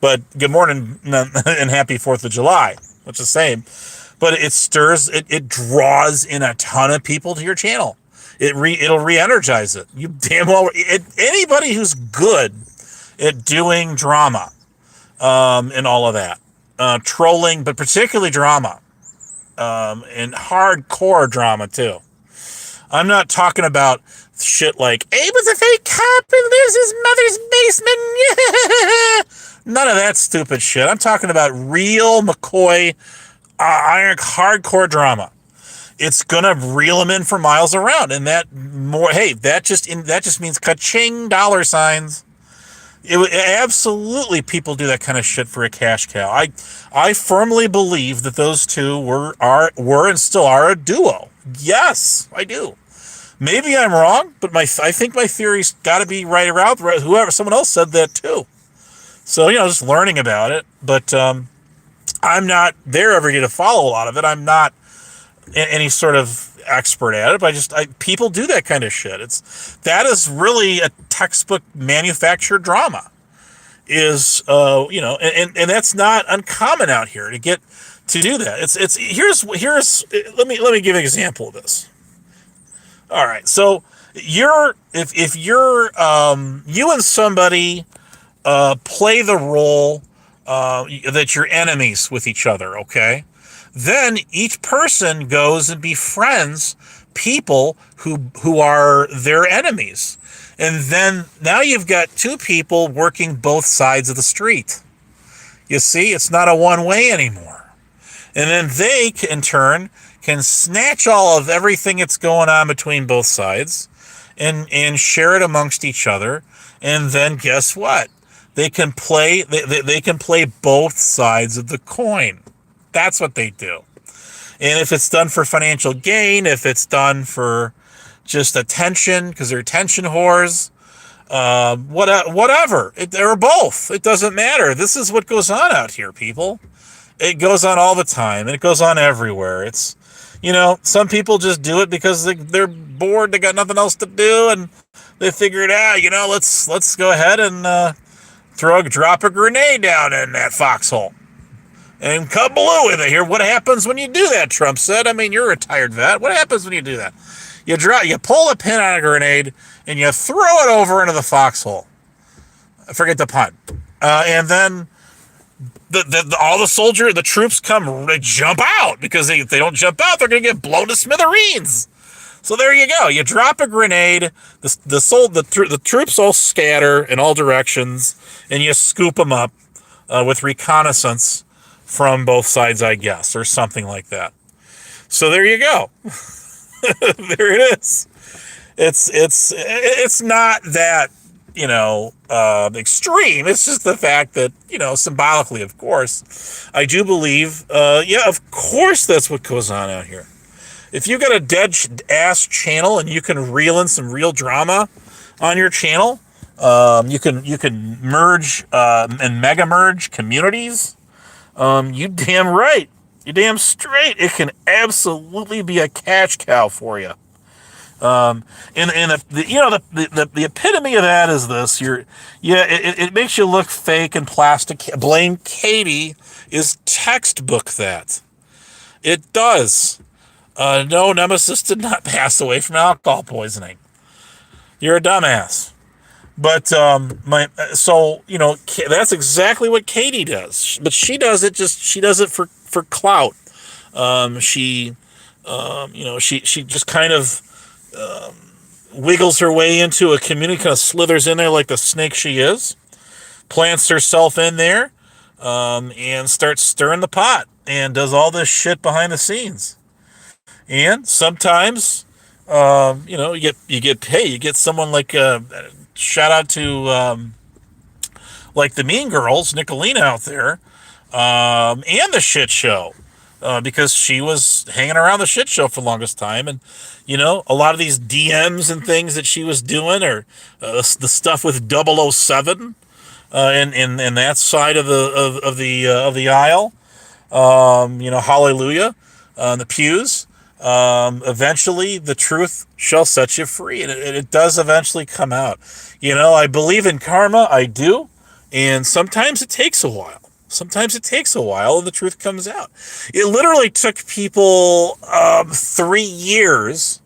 Speaker 1: But good morning and happy 4th of July. It's the same. But it draws in a ton of people to your channel. It'll re-energize it. You damn well. Anybody who's good at doing drama, and all of that, trolling, but particularly drama, and hardcore drama too. I'm not talking about shit like Abe was a fake cop and lives his mother's basement. None of that stupid shit. I'm talking about real McCoy, iron hardcore drama. It's gonna reel them in for miles around, and that just means ka-ching dollar signs. Absolutely, people do that kind of shit for a cash cow. I firmly believe that those two were and still are a duo. Yes, I do. Maybe I'm wrong, but I think my theory's got to be right around. Someone else said that too. So just learning about it. But I'm not there every day to follow a lot of it. I'm not any sort of expert at it, but people do that kind of shit. That is really a textbook manufactured drama. and that's not uncommon out here to do that. It's here's let me give an example of this. All right, so if you're you and somebody play the role that you're enemies with each other, okay? Then each person goes and befriends people who are their enemies. And then now you've got two people working both sides of the street. You see, it's not a one way anymore. And then they, in turn, can snatch all of everything that's going on between both sides and share it amongst each other. And then guess what? They can play both sides of the coin. That's what they do. And if it's done for financial gain, if it's done for just attention, because they're attention whores, whatever. Or both. It doesn't matter. This is what goes on out here, people. It goes on all the time, and it goes on everywhere. It's, some people just do it because they're bored, they got nothing else to do, and they figured out, let's go ahead and drop a grenade down in that foxhole. And kabloo with it here. What happens when you do that, Trump said? I mean, you're a retired vet. What happens when you do that? You pull a pin on a grenade and you throw it over into the foxhole. I forget the pun. And then the troops they jump out, because if they don't jump out, they're going to get blown to smithereens. So there you go. You drop a grenade, the troops all scatter in all directions, and you scoop them up with reconnaissance from both sides, I guess, or something like that. So there you go. There it is. It's not that, extreme. It's just the fact that, symbolically, of course, I do believe, of course that's what goes on out here. If you got a dead ass channel and you can reel in some real drama on your channel, you can merge and mega merge communities. You damn right. You damn straight. It can absolutely be a cash cow for you. And the epitome of that is this. It makes you look fake and plastic. Blame Katie is textbook that. It does. No, Nemesis did not pass away from alcohol poisoning. You're a dumbass. But that's exactly what Katie does. But she does it for clout. She just kind of wiggles her way into a community, kind of slithers in there like the snake she is, plants herself in there, and starts stirring the pot and does all this shit behind the scenes. And sometimes, you get someone like shout out to like the Mean Girls, Nicolina out there, and the Shit Show, because she was hanging around the Shit Show for the longest time, and a lot of these DMs and things that she was doing, or the stuff with 007, in that side of the aisle, hallelujah, the pews. Eventually the truth shall set you free, and it does eventually come out. I believe in karma, I do, and sometimes it takes a while. And the truth comes out. It literally took people 3 years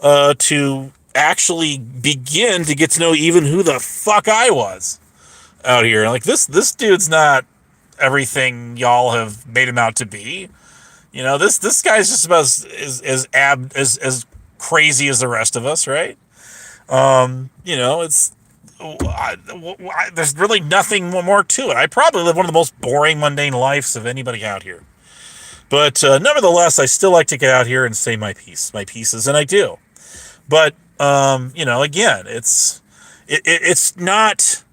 Speaker 1: to actually begin to get to know even who the fuck I was out here. Like, this dude's not everything y'all have made him out to be. This guy's just about as crazy as the rest of us, right? It's there's really nothing more to it. I probably live one of the most boring, mundane lives of anybody out here. But nevertheless, I still like to get out here and say my pieces, and I do. But again, it's not.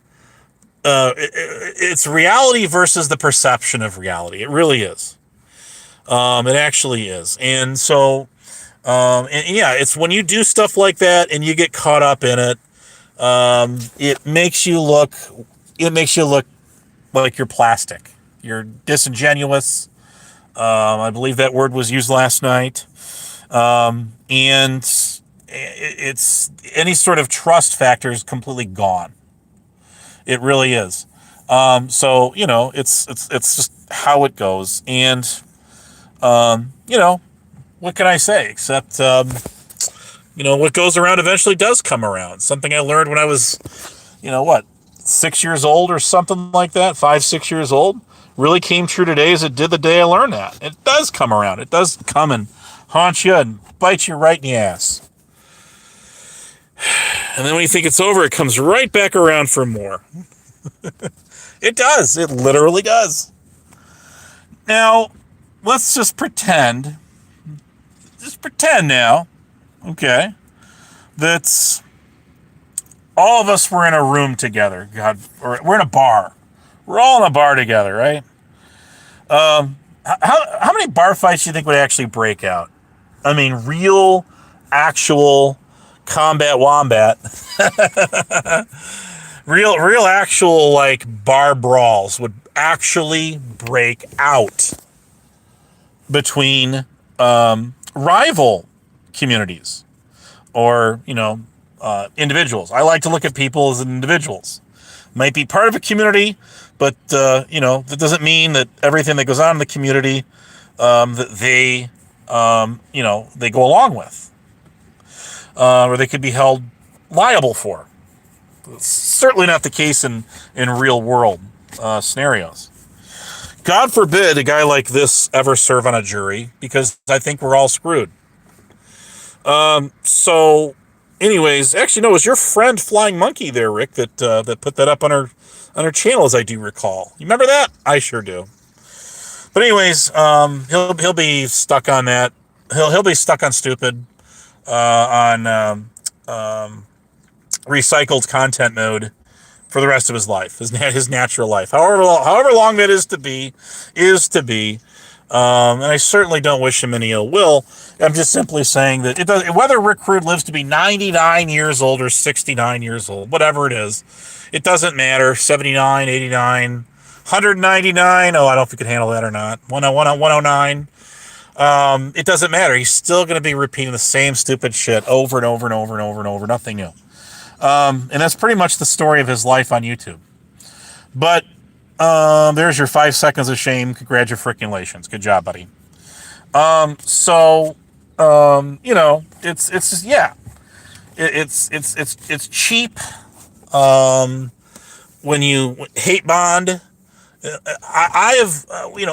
Speaker 1: It's reality versus the perception of reality. It really is. It actually is. And so, it's when you do stuff like that and you get caught up in it, it makes you look like you're plastic. You're disingenuous. I believe that word was used last night. And it's any sort of trust factor is completely gone. It really is. So it's just how it goes, and what can I say except what goes around eventually does come around. Something I learned when I was, 6 years old or something like that, 5, 6 years old, really came true today as it did the day I learned that. It does come around. It does come and haunt you and bite you right in the ass. And then when you think it's over, it comes right back around for more. It does. It literally does. Now, let's just pretend. Just pretend now, okay, that all of us were in a room together. God, or we're in a bar. We're all in a bar together, right? How many bar fights do you think would actually break out? I mean, real, actual combat wombat. real actual like bar brawls would actually break out between rival communities or individuals. I like to look at people as individuals. Might be part of a community, but that doesn't mean that everything that goes on in the community that they they go along with, or they could be held liable for. It's certainly not the case in real world scenarios. God forbid a guy like this ever serve on a jury, because I think we're all screwed. So, anyways, actually, no, it was your friend Flying Monkey there, Rick, that put that up on her channel, as I do recall. You remember that? I sure do. But anyways, he'll be stuck on that. He'll be stuck on stupid, on recycled content mode for the rest of his life, his natural life, however long that is to be. And I certainly don't wish him any ill will. I'm just simply saying that whether Rick Rude lives to be 99 years old or 69 years old, whatever it is, it doesn't matter. 79, 89, 199. Oh, I don't know if he could handle that or not. 109. It doesn't matter. He's still going to be repeating the same stupid shit over and over and over and over and over. Nothing new. And that's pretty much the story of his life on YouTube. But there's your 5 seconds of shame. Congratulations. Good job, buddy. It's just, yeah. It's cheap. When you hate bond, I have,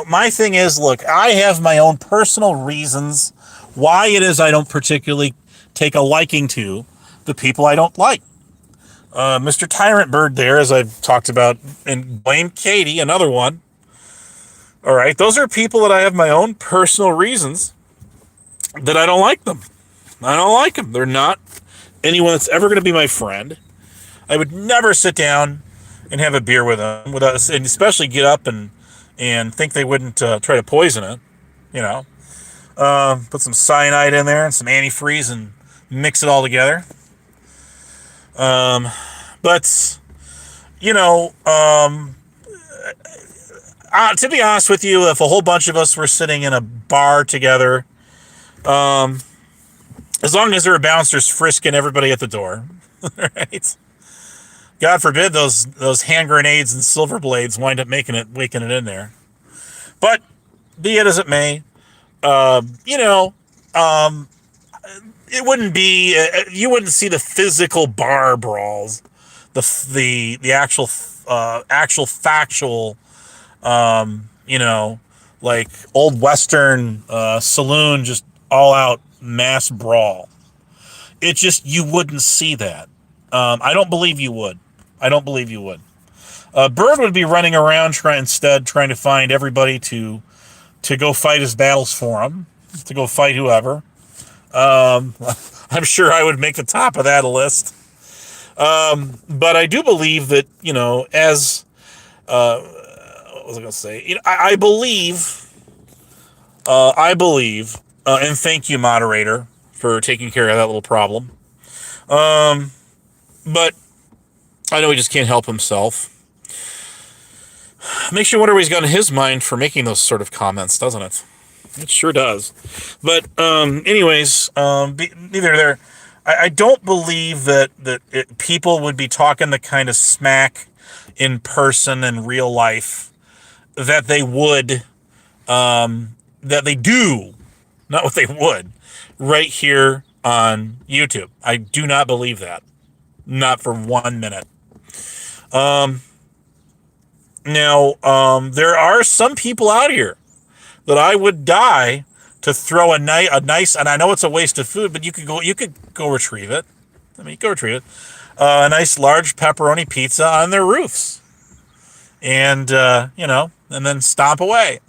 Speaker 1: my thing is, look, I have my own personal reasons why it is I don't particularly take a liking to the people I don't like. Mr. Tyrant Bird there, as I've talked about, and Blame Katie, another one. All right, those are people that I have my own personal reasons that I don't like them. I don't like them. They're not anyone that's ever going to be my friend. I would never sit down and have a beer with them, with us, and especially get up and think they wouldn't try to poison it. Put some cyanide in there and some antifreeze and mix it all together. But to be honest with you, if a whole bunch of us were sitting in a bar together, as long as there were bouncers frisking everybody at the door, right? God forbid those hand grenades and silver blades wind up waking it in there. But be it as it may, it wouldn't be, you wouldn't see the physical bar brawls, the actual factual, like old Western saloon, just all out mass brawl. You wouldn't see that. I don't believe you would. Bird would be running around trying to find everybody to go fight his battles for him, to go fight whoever. I'm sure I would make the top of that list. But I do believe that, as, what was I going to say? I believe, and thank you, moderator, for taking care of that little problem. But I know he just can't help himself. Makes you wonder what he's got in his mind for making those sort of comments, doesn't it? It sure does. But anyways, neither there. I don't believe that people would be talking the kind of smack in person in real life that they would, that they do, not what they would, right here on YouTube. I do not believe that. Not for 1 minute. Now, there are some people out here that I would die to throw a nice, and I know it's a waste of food, but you could go retrieve it. I mean, you go retrieve it. A nice large pepperoni pizza on their roofs, and and then stomp away.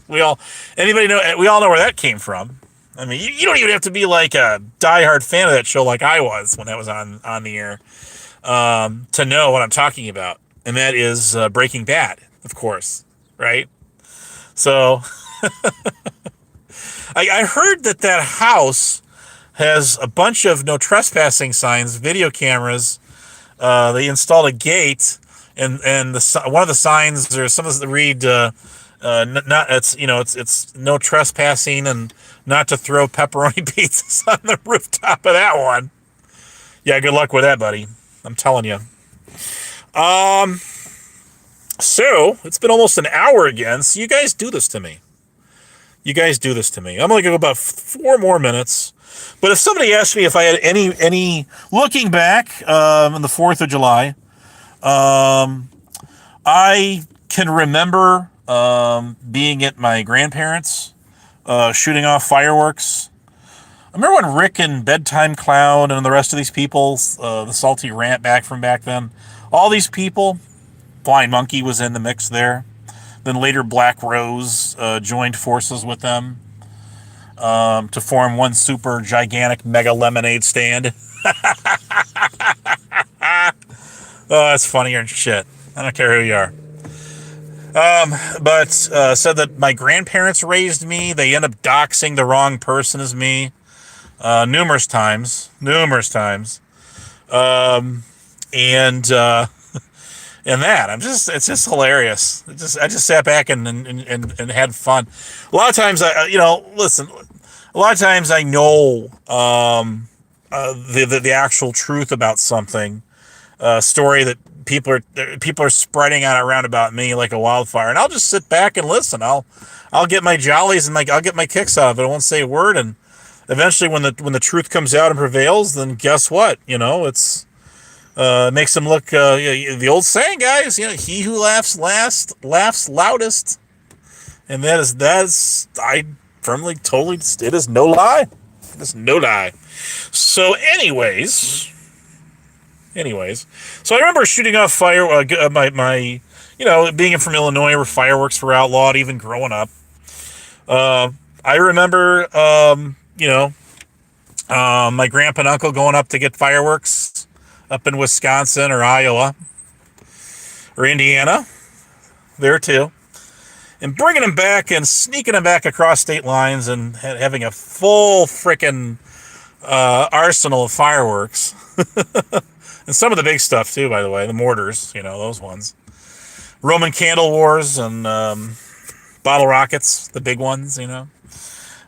Speaker 1: We all know where that came from. I mean, you don't even have to be like a diehard fan of that show like I was when that was on the air to know what I'm talking about, and that is Breaking Bad, of course, right? So I heard that house has a bunch of no trespassing signs, video cameras. They installed a gate, and one of the signs, or some of them read, it's no trespassing and not to throw pepperoni pizzas on the rooftop of that one. Yeah, good luck with that, buddy. I'm telling you. So it's been almost an hour again. So you guys do this to me. I'm only gonna go about 4 more minutes. But if somebody asked me if I had any looking back on the 4th of July, I can remember being at my grandparents' shooting off fireworks. I remember when Rick and Bedtime Clown and the rest of these people, the Salty Rant back then, all these people, Flying Monkey was in the mix there. Then later Black Rose joined forces with them to form one super gigantic mega lemonade stand. Oh, that's funnier than shit. I don't care who you are. But said that my grandparents raised me. They end up doxing the wrong person as me numerous times. And that it's just hilarious. I just sat back and had fun. A lot of times a lot of times I know the actual truth about something, story that people are spreading out around about me like a wildfire, and I'll just sit back and listen. I'll get my jollies and I'll get my kicks out of it. I won't say a word, and eventually when the truth comes out and prevails, then guess what? It's makes them look, the old saying, guys, he who laughs last laughs loudest. And that is, I firmly, totally, it is no lie. It is no lie. So anyways, so I remember shooting off being from Illinois where fireworks were outlawed even growing up. I remember, my grandpa and uncle going up to get fireworks up in Wisconsin or Iowa or Indiana, there too, and bringing them back and sneaking them back across state lines and having a full frickin' arsenal of fireworks. And some of the big stuff too, by the way, the mortars, those ones. Roman candle wars and bottle rockets, the big ones,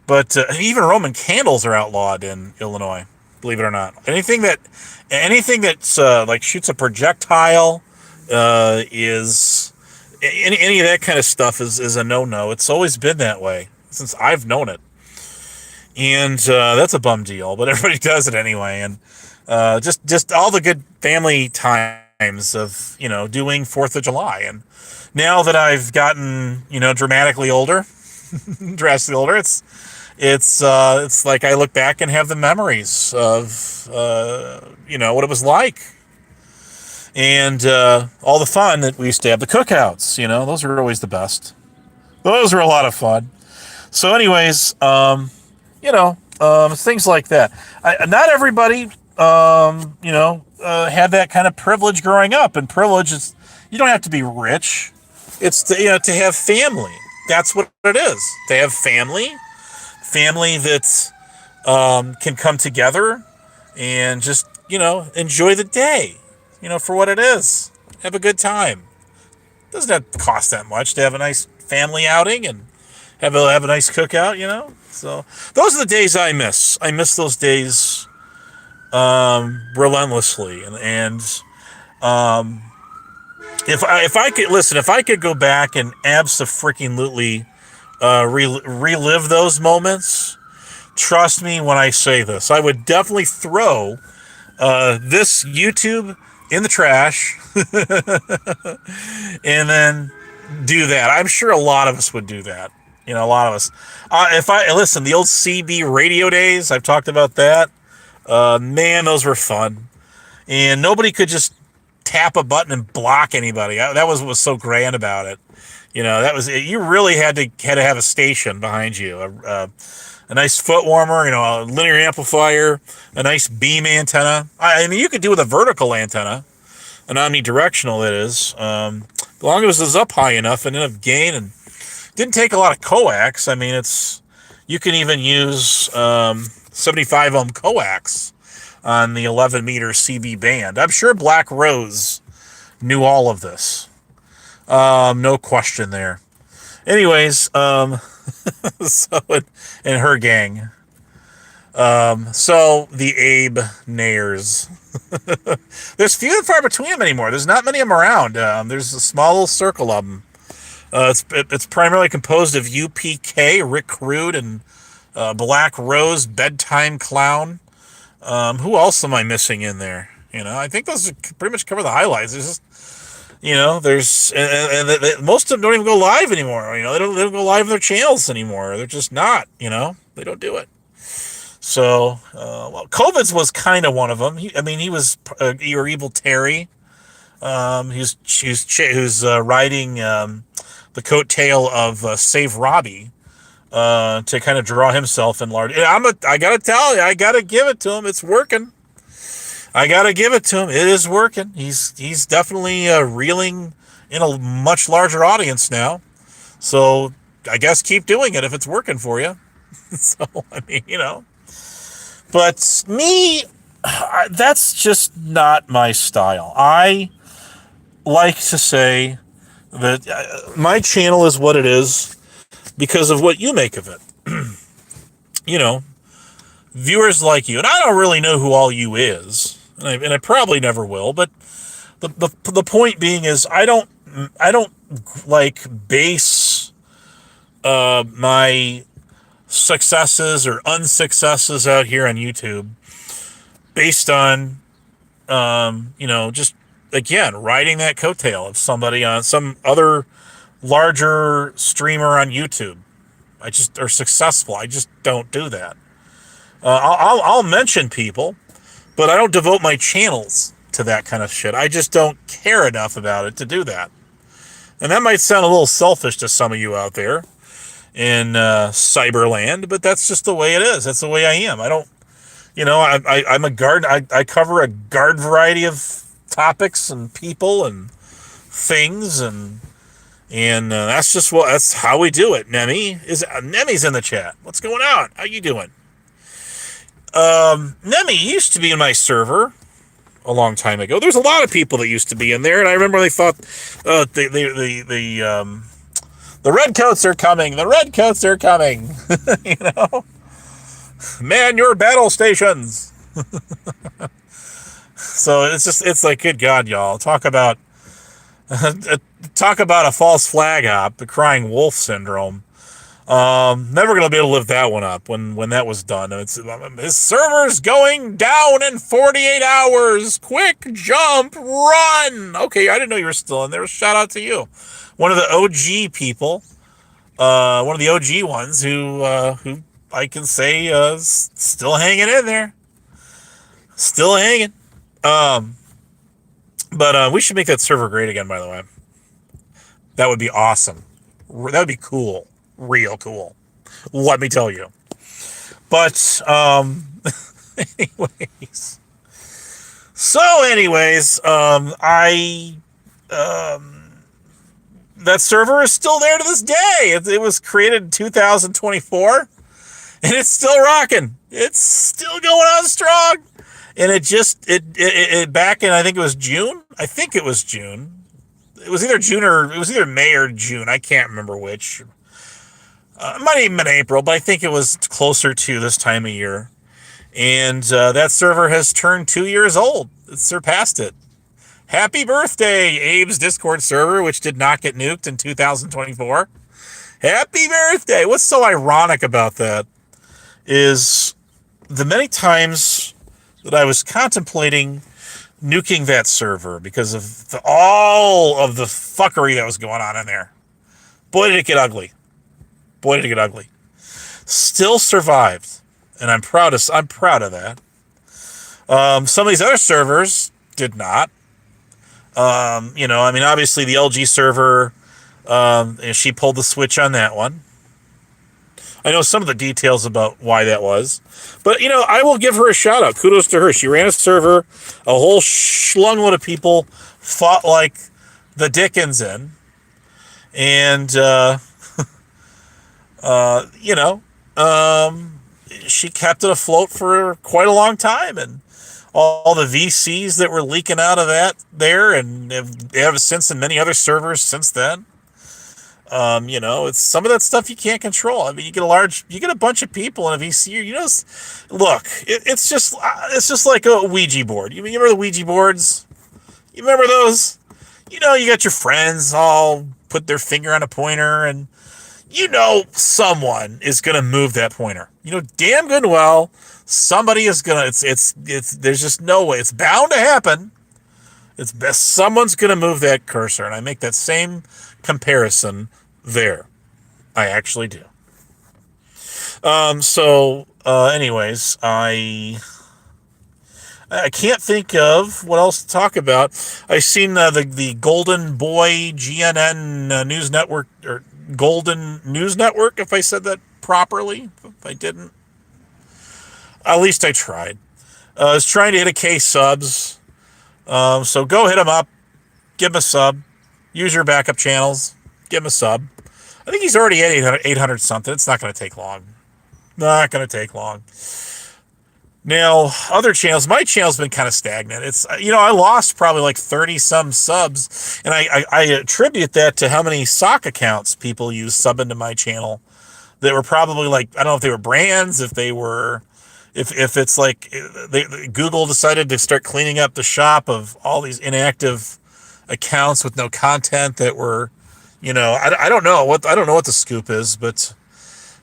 Speaker 1: But even Roman candles are outlawed in Illinois, believe it or not. Anything that's like shoots a projectile is any of that kind of stuff is a no-no. It's always been that way since I've known it, and that's a bum deal. But everybody does it anyway, and just all the good family times of doing 4th of July. And now that I've gotten drastically older, it's like I look back and have the memories of what it was like, and all the fun that we used to have. The cookouts, those were always the best. Those were a lot of fun. So anyways, things like that. Not everybody had that kind of privilege growing up, and privilege is, you don't have to be rich. It's to have family. That's what it is. To have family that can come together and just enjoy the day, for what it is. Have a good time. Doesn't have to cost that much to have a nice family outing and have a nice cookout, So those are the days I miss. I miss those days relentlessly, and if I could listen, if I could go back and abso-freaking-lutely relive those moments, trust me when I say this, I would definitely throw this YouTube in the trash and then do that. I'm sure a lot of us would do that. You know, a lot of us. If I listen, the old CB radio days, I've talked about that. Man, those were fun, and nobody could just tap a button and block anybody. That was what was so grand about it. You know, that was you really had to have a station behind you, a nice foot warmer, you know, a linear amplifier, a nice beam antenna. I mean, you could do with a vertical antenna, an omnidirectional, that is, as long as it was up high enough and enough gain, and didn't take a lot of coax. I mean, you can even use 75 ohm coax on the 11 meter CB band. I'm sure Black Rose knew all of this. No question there. Anyways, so and her gang. So the Abe Nayers. There's few and far between them anymore. There's not many of them around. There's a small little circle of them. It's primarily composed of UPK, Rick Rude, and Black Rose, Bedtime Clown. Who else am I missing in there? You know, I think those pretty much cover the highlights. There's just, you know, most of them don't even go live anymore. You know, they don't go live in their channels anymore. They're just not. You know, they don't do it. So, well, COVID's was kind of one of them. He was your Evil Terry. Who's riding the coattail of Save Robbie to kind of draw himself in large. I gotta tell you, I gotta give it to him. It's working. I gotta give it to him. It is working. He's definitely reeling in a much larger audience now. So I guess keep doing it if it's working for you. So I mean, you know. But me, that's just not my style. I like to say that my channel is what it is because of what you make of it. You know, viewers like you, and I don't really know who all you is, and I probably never will. But the point being is, I don't like base my successes or unsuccesses out here on YouTube based on you know, just again riding that coattail of somebody on some other larger streamer on YouTube. Are successful. I just don't do that. I'll mention people, but I don't devote my channels to that kind of shit. I just don't care enough about it to do that. And that might sound a little selfish to some of you out there in Cyberland, but that's just the way it is. That's the way I am. I don't, you know, I'm a guard. I cover a guard variety of topics and people and things, and that's how we do it. Nemi's in the chat. What's going on? How you doing? Nemi used to be in my server a long time ago. There's a lot of people that used to be in there, and I remember they thought the redcoats are coming. The redcoats are coming. You know, man, your battle stations. So it's like, good God, y'all, talk about a false flag hop, the crying wolf syndrome. Never gonna be able to live that one up when that was done. His server's going down in 48 hours. Quick jump, run. Okay, I didn't know you were still in there. Shout out to you. One of the OG people, one of the OG ones who I can say still hanging in there. Still hanging. But we should make that server great again, by the way. That would be awesome. That would be cool. Real cool. Let me tell you. But, anyways. That server is still there to this day. It was created in 2024, and it's still rocking. It's still going on strong. And it back in, I think it was June. It was either May or June. I can't remember which. It might have even been April, but I think it was closer to this time of year. And that server has turned 2 years old. It surpassed it. Happy birthday, Abe's Discord server, which did not get nuked in 2024. Happy birthday. What's so ironic about that is the many times that I was contemplating nuking that server because of all of the fuckery that was going on in there. Boy, did it get ugly. Boy, did it get ugly. Still survived, and I'm proud of that. Some of these other servers did not. Obviously the LG server, she pulled the switch on that one. I know some of the details about why that was. But, I will give her a shout out. Kudos to her. She ran a server. A whole schlung load of people fought like the Dickens in. And, she kept it afloat for quite a long time. And all the VCs that were leaking out of that there and have since in many other servers since then. It's some of that stuff you can't control. I mean, you get a bunch of people in a VC. Look, it's just like a Ouija board. You remember the Ouija boards? You remember those? You got your friends all put their finger on a pointer, and someone is gonna move that pointer. Damn good and well, somebody is gonna. It's. There's just no way. It's bound to happen. It's best. Someone's gonna move that cursor, and I make that same comparison there. I actually do. Anyways, I can't think of what else to talk about. I've seen the Golden Boy GNN News Network, or Golden News Network, if I said that properly. If I didn't, at least I tried. I was trying to hit a K subs. So go hit him up. Give him a sub. Use your backup channels. Give him a sub. I think he's already at 800 something. It's not going to take long. Not going to take long. Now, other channels, my channel's been kind of stagnant. It's, I lost probably like 30 some subs, and I attribute that to how many sock accounts people use subbing to my channel that were probably like, I don't know if they were brands, if it's like Google decided to start cleaning up the shop of all these inactive accounts with no content that were, I don't know what the scoop is, but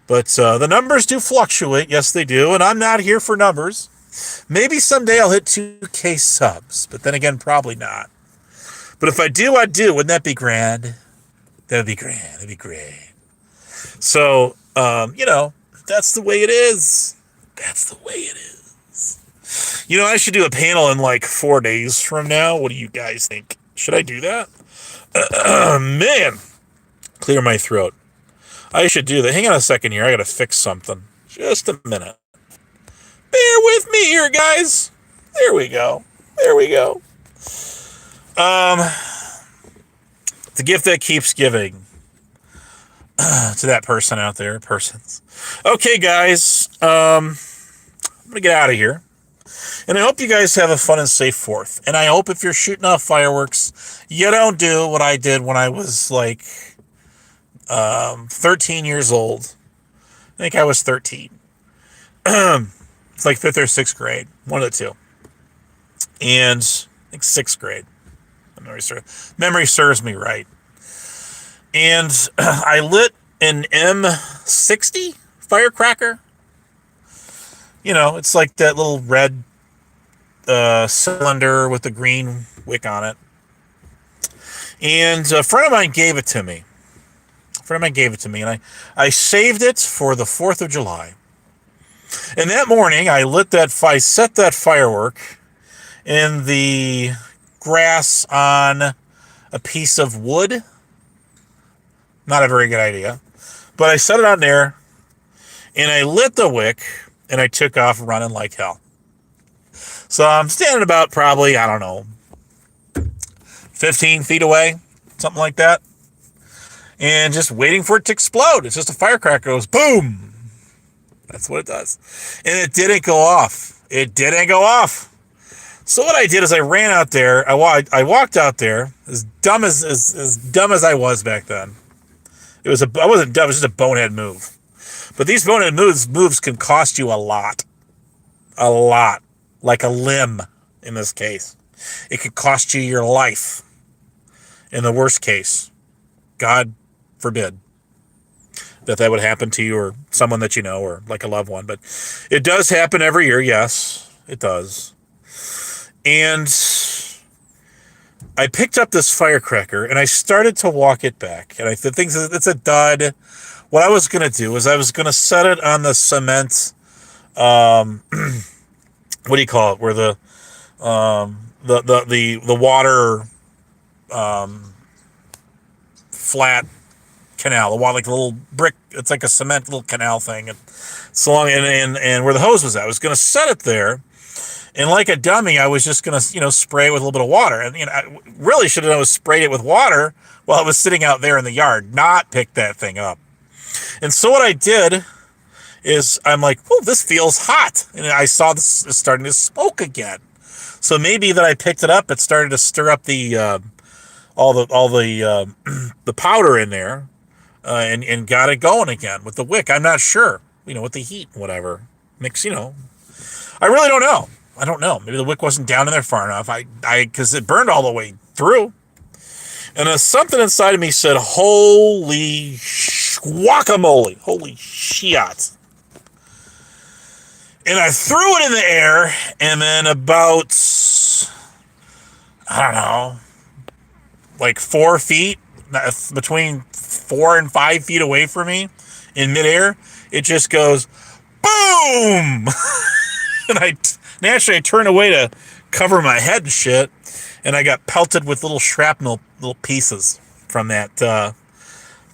Speaker 1: the numbers do fluctuate. Yes, they do. And I'm not here for numbers. Maybe someday I'll hit 2K subs, but then again, probably not. But if I do, I do. Wouldn't that be grand? That'd be grand. That'd be great. So, that's the way it is. That's the way it is. I should do a panel in like 4 days from now. What do you guys think? Should I do that? Man, clear my throat. I should do that. Hang on a second here. I got to fix something. Just a minute. Bear with me here, guys. There we go. The gift that keeps giving to that person out there. Persons. Okay, guys. I'm going to get out of here. And I hope you guys have a fun and safe 4th. And I hope if you're shooting off fireworks, you don't do what I did when I was like 13 years old. I think I was 13. It's like 5th or 6th grade. One of the two. And I think 6th grade. Memory serves me right. And I lit an M60 firecracker. It's like that little red cylinder with the green wick on it. And a friend of mine gave it to me. And I saved it for the 4th of July. And that morning, I set that firework in the grass on a piece of wood. Not a very good idea. But I set it on there, and I lit the wick, and I took off running like hell. So I'm standing about probably, 15 feet away, something like that. And just waiting for it to explode. It's just a firecracker. It goes boom. That's what it does. And it didn't go off. So what I did is I ran out there. I walked out there as dumb as I was back then. I wasn't dumb. It was just a bonehead move. But these bonehead moves can cost you a lot. Like a limb in this case. It could cost you your life. In the worst case, God forbid that would happen to you or someone that you know or like a loved one. But it does happen every year. Yes, it does. And I picked up this firecracker and I started to walk it back. And I think it's a dud. What I was going to do is I was going to set it on the cement. What do you call it? Where the water flat canal, the water, like a little brick. It's like a cement little canal thing. And so long, and where the hose was at, I was going to set it there. And like a dummy, I was just going to, spray it with a little bit of water. And, I really should have sprayed it with water while I was sitting out there in the yard, not pick that thing up. And so what I did is I'm like, oh, this feels hot. And I saw this starting to smoke again. So maybe that I picked it up, it started to stir up the all the the powder in there and got it going again with the wick. I'm not sure, with the heat, whatever. Mix, I really don't know. I don't know. Maybe the wick wasn't down in there far enough. Because it burned all the way through. And something inside of me said, holy guacamole. Holy shit. And I threw it in the air, and then about, I don't know, like 4 feet, between 4 and 5 feet away from me, in midair, it just goes, boom! And naturally I turned away to cover my head and shit, and I got pelted with little shrapnel, little pieces from that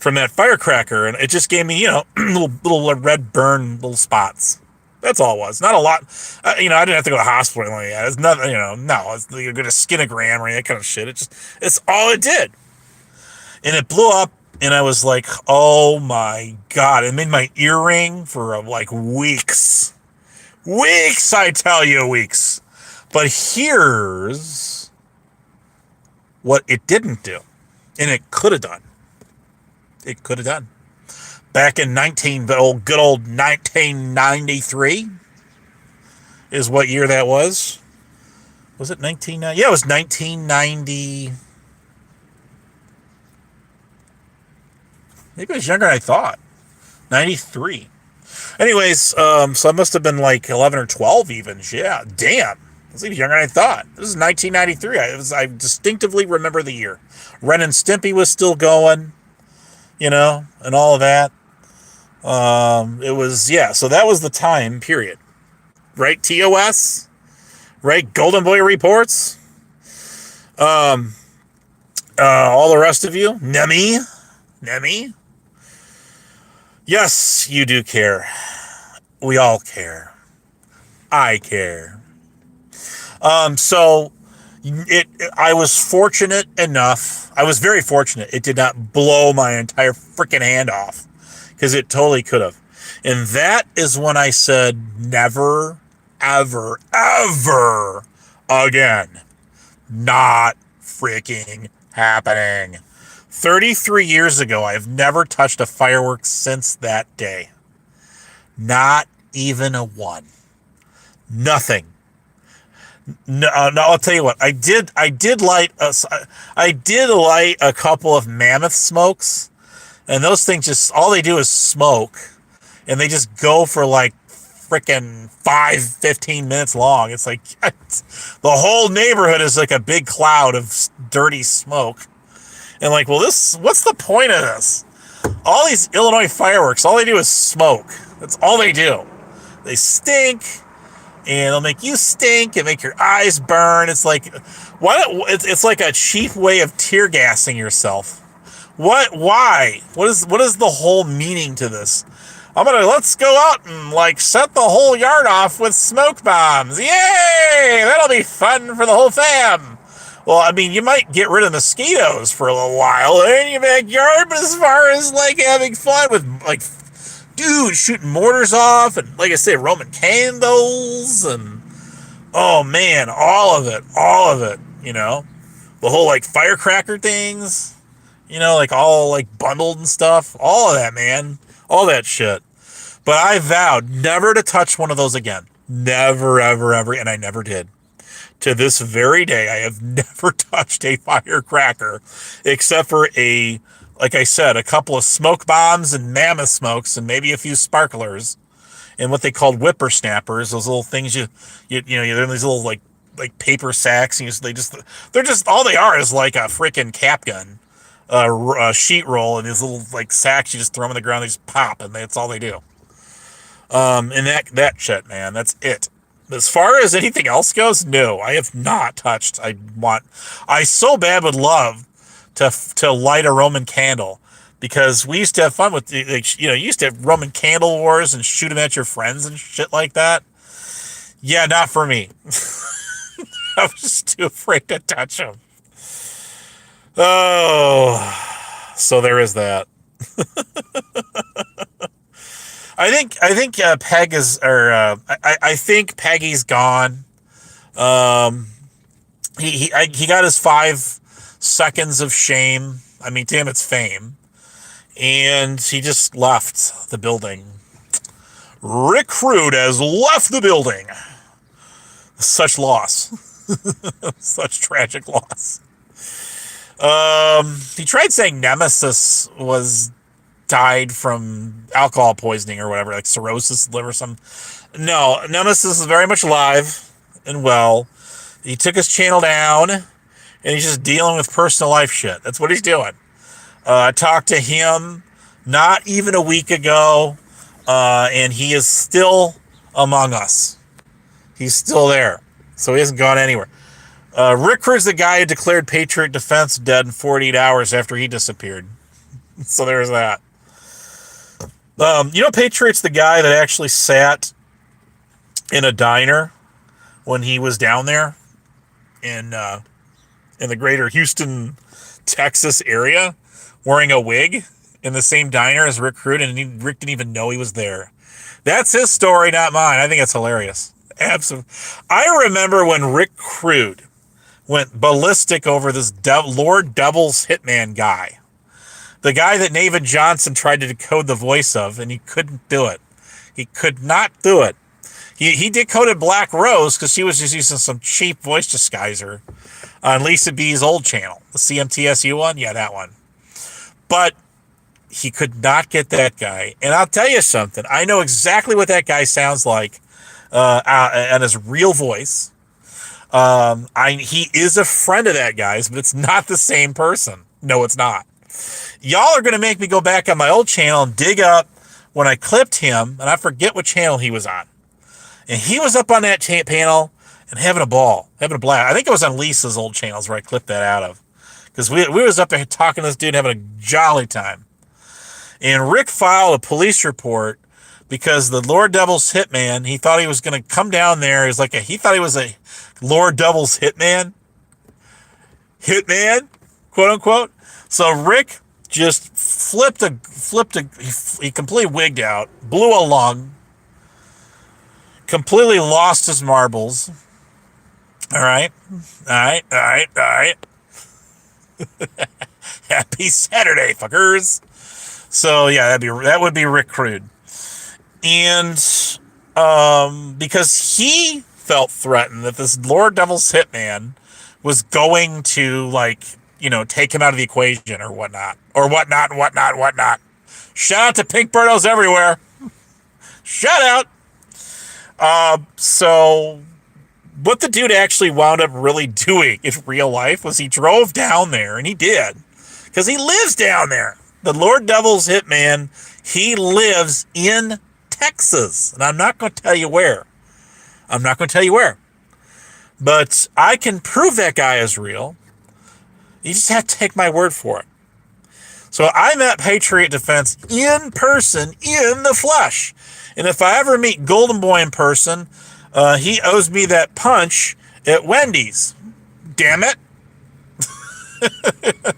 Speaker 1: firecracker, and it just gave me, little red burn, little spots. That's all it was. Not a lot. I didn't have to go to the hospital or anything like that. It's nothing, no. You're going to skinogram or any that kind of shit. It's all it did. And it blew up, and I was like, oh my God. It made my ear ring for like weeks. Weeks, I tell you, weeks. But here's what it didn't do. And it could have done. It could have done. Back in good old 1993 is what year that was. Was it 1990? Yeah, it was 1990. Maybe it was younger than I thought. 93. Anyways, so I must have been like 11 or 12 even. Yeah, damn. I was even younger than I thought. This is 1993. I distinctively remember the year. Ren and Stimpy was still going, and all of that. It was, so that was the time period, right? TOS, right? Golden Boy reports, all the rest of you, Nemi, yes, you do care. We all care. I care. So I was fortunate enough. I was very fortunate. It did not blow my entire freaking hand off. Because it totally could have. And that is when I said, never, ever, ever again. Not freaking happening. 33 years ago, I've never touched a firework since that day. Not even a one. Nothing. No, I'll tell you what. I did light a couple of mammoth smokes. And those things all they do is smoke. And they just go for like freaking 15 minutes long. It's like the whole neighborhood is like a big cloud of dirty smoke. And like, well, what's the point of this? All these Illinois fireworks, all they do is smoke. That's all they do. They stink, and they'll make you stink and make your eyes burn. It's like, it's like a cheap way of tear gassing yourself. Why? What is the whole meaning to this? Let's go out and set the whole yard off with smoke bombs. Yay! That'll be fun for the whole fam. Well, you might get rid of mosquitoes for a little while in your backyard, but as far as having fun with dude shooting mortars off and like I say, Roman candles and oh man, all of it, the whole firecracker things. All bundled and stuff. All of that, man. All that shit. But I vowed never to touch one of those again. Never, ever, ever. And I never did. To this very day, I have never touched a firecracker except for like I said, a couple of smoke bombs and mammoth smokes and maybe a few sparklers and what they called whippersnappers, those little things they're in these little like paper sacks. And they're just all they are is like a freaking cap gun, a sheet roll, and these little like sacks you just throw them on the ground, they just pop, and that's all they do. And that shit, man, that's it. As far as anything else goes, no, I have not touched. I so bad would love to light a Roman candle, because we used to have fun with, like, you used to have Roman candle wars and shoot them at your friends and shit like that. Yeah, not for me. I was just too afraid to touch them. Oh, so there is that. I think Peg is, or I think Peggy's gone. He got his 5 seconds of shame. I mean, damn, it's fame, and he just left the building. Rick Rude has left the building. Such loss, such tragic loss. He tried saying Nemesis died from alcohol poisoning or whatever, like cirrhosis liver, some. No, Nemesis is very much alive and well. He took his channel down, and he's just dealing with personal life shit. That's what he's doing. I talked to him not even a week ago, and he is still among us. He's still there, so he hasn't gone anywhere. Rick Rude's the guy who declared Patriot Defense dead in 48 hours after he disappeared. So there's that. Patriot's the guy that actually sat in a diner when he was down there in the greater Houston, Texas area, wearing a wig in the same diner as Rick Rude, and Rick didn't even know he was there. That's his story, not mine. I think it's hilarious. Absolutely. I remember when Rick Rude went ballistic over this Lord Devil's Hitman guy. The guy that David Johnson tried to decode the voice of, and he couldn't do it. He could not do it. He decoded Black Rose because she was just using some cheap voice disguiser on Lisa B's old channel. The CMTSU one? Yeah, that one. But he could not get that guy. And I'll tell you something. I know exactly what that guy sounds like and his real voice. He is a friend of that guy's, but it's not the same person. No, it's not. Y'all are going to make me go back on my old channel and dig up when I clipped him, and I forget what channel he was on. And he was up on that panel and having a ball, having a blast. I think it was on Lisa's old channels where I clipped that out of. Because we was up there talking to this dude, having a jolly time. And Rick filed a police report because the Lord Devil's Hitman, he thought he was going to come down there. He thought he was a Lord Devil's Hitman, quote unquote. So Rick just he completely wigged out, blew a lung, completely lost his marbles. All right. Happy Saturday, fuckers. So yeah, that would be Rick Rude. And because he felt threatened that this Lord Devil's Hitman was going to, take him out of the equation or whatnot. Shout out to Pink Birdos everywhere. Shout out. So what the dude actually wound up really doing in real life was he drove down there, and he did, because he lives down there. The Lord Devil's Hitman, he lives in Texas, and I'm not going to tell you where. But I can prove that guy is real. You just have to take my word for it. So I met Patriot Defense in person, in the flesh. And if I ever meet Golden Boy in person, he owes me that punch at Wendy's. Damn it.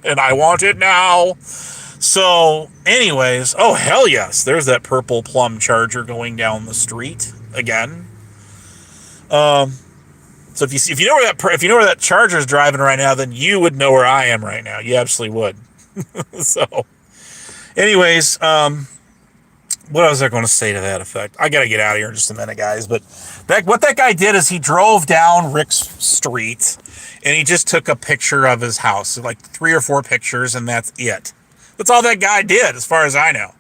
Speaker 1: And I want it now. So, anyways, oh hell yes, there's that purple plum Charger going down the street again. So if you know where that Charger's driving right now, then you would know where I am right now. You absolutely would. So, anyways, what was I going to say to that effect? I got to get out of here in just a minute, guys. But what that guy did is he drove down Rick's street and he just took a picture of his house, like 3 or 4 pictures, and that's it. That's all that guy did, as far as I know.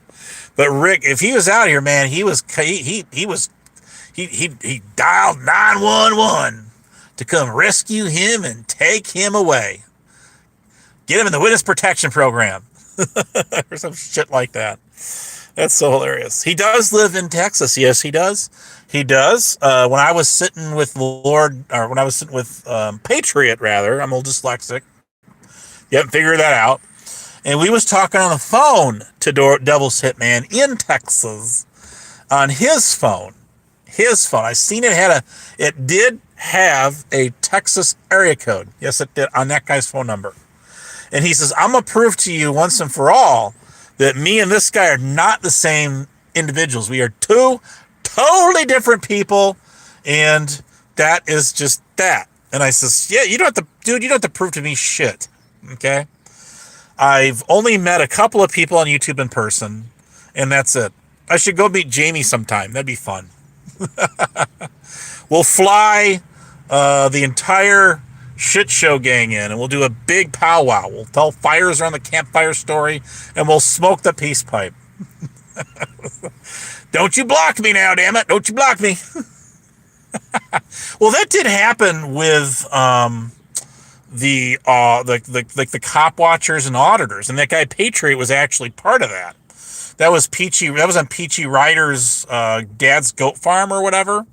Speaker 1: But Rick, if he was out here, man, he dialed 911 to come rescue him and take him away. Get him in the witness protection program or some shit like that. That's so hilarious. He does live in Texas. Yes, he does. He does. When I was sitting with Patriot, rather, I'm a little dyslexic. You haven't figured that out. And we was talking on the phone to Devil's Hitman in Texas on his phone. I seen it did have a Texas area code. Yes, it did, on that guy's phone number. And he says, I'm going to prove to you once and for all that me and this guy are not the same individuals. We are 2 totally different people, and that is just that. And I says, yeah, you don't have to prove to me shit, okay? I've only met a couple of people on YouTube in person, and that's it. I should go meet Jamie sometime. That'd be fun. We'll fly the entire shit show gang in, and we'll do a big powwow. We'll tell fires around the campfire story, and we'll smoke the peace pipe. Don't you block me now, damn it! Don't you block me. Well, that did happen with the cop watchers and auditors, and that guy Patriot was actually part of that. That was on Peachy Ryder's dad's goat farm or whatever.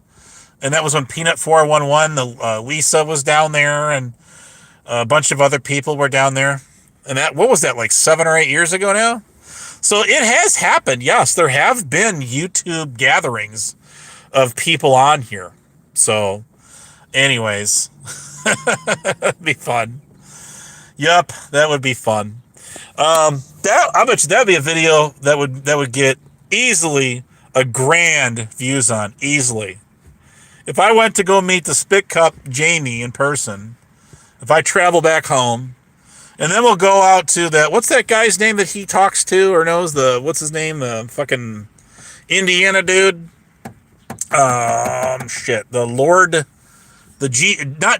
Speaker 1: And that was when Peanut 411, Lisa was down there, and a bunch of other people were down there. And what was that, like 7 or 8 years ago now? So it has happened. Yes, there have been YouTube gatherings of people on here. So, anyways, it'd be fun. Yep, that would be fun. I bet you that'd be a video that would get easily a grand views on, easily. If I went to go meet the Spit Cup Jamie in person, if I travel back home, and then we'll go out to what's that guy's name that he talks to or knows, what's his name? The fucking Indiana dude. Not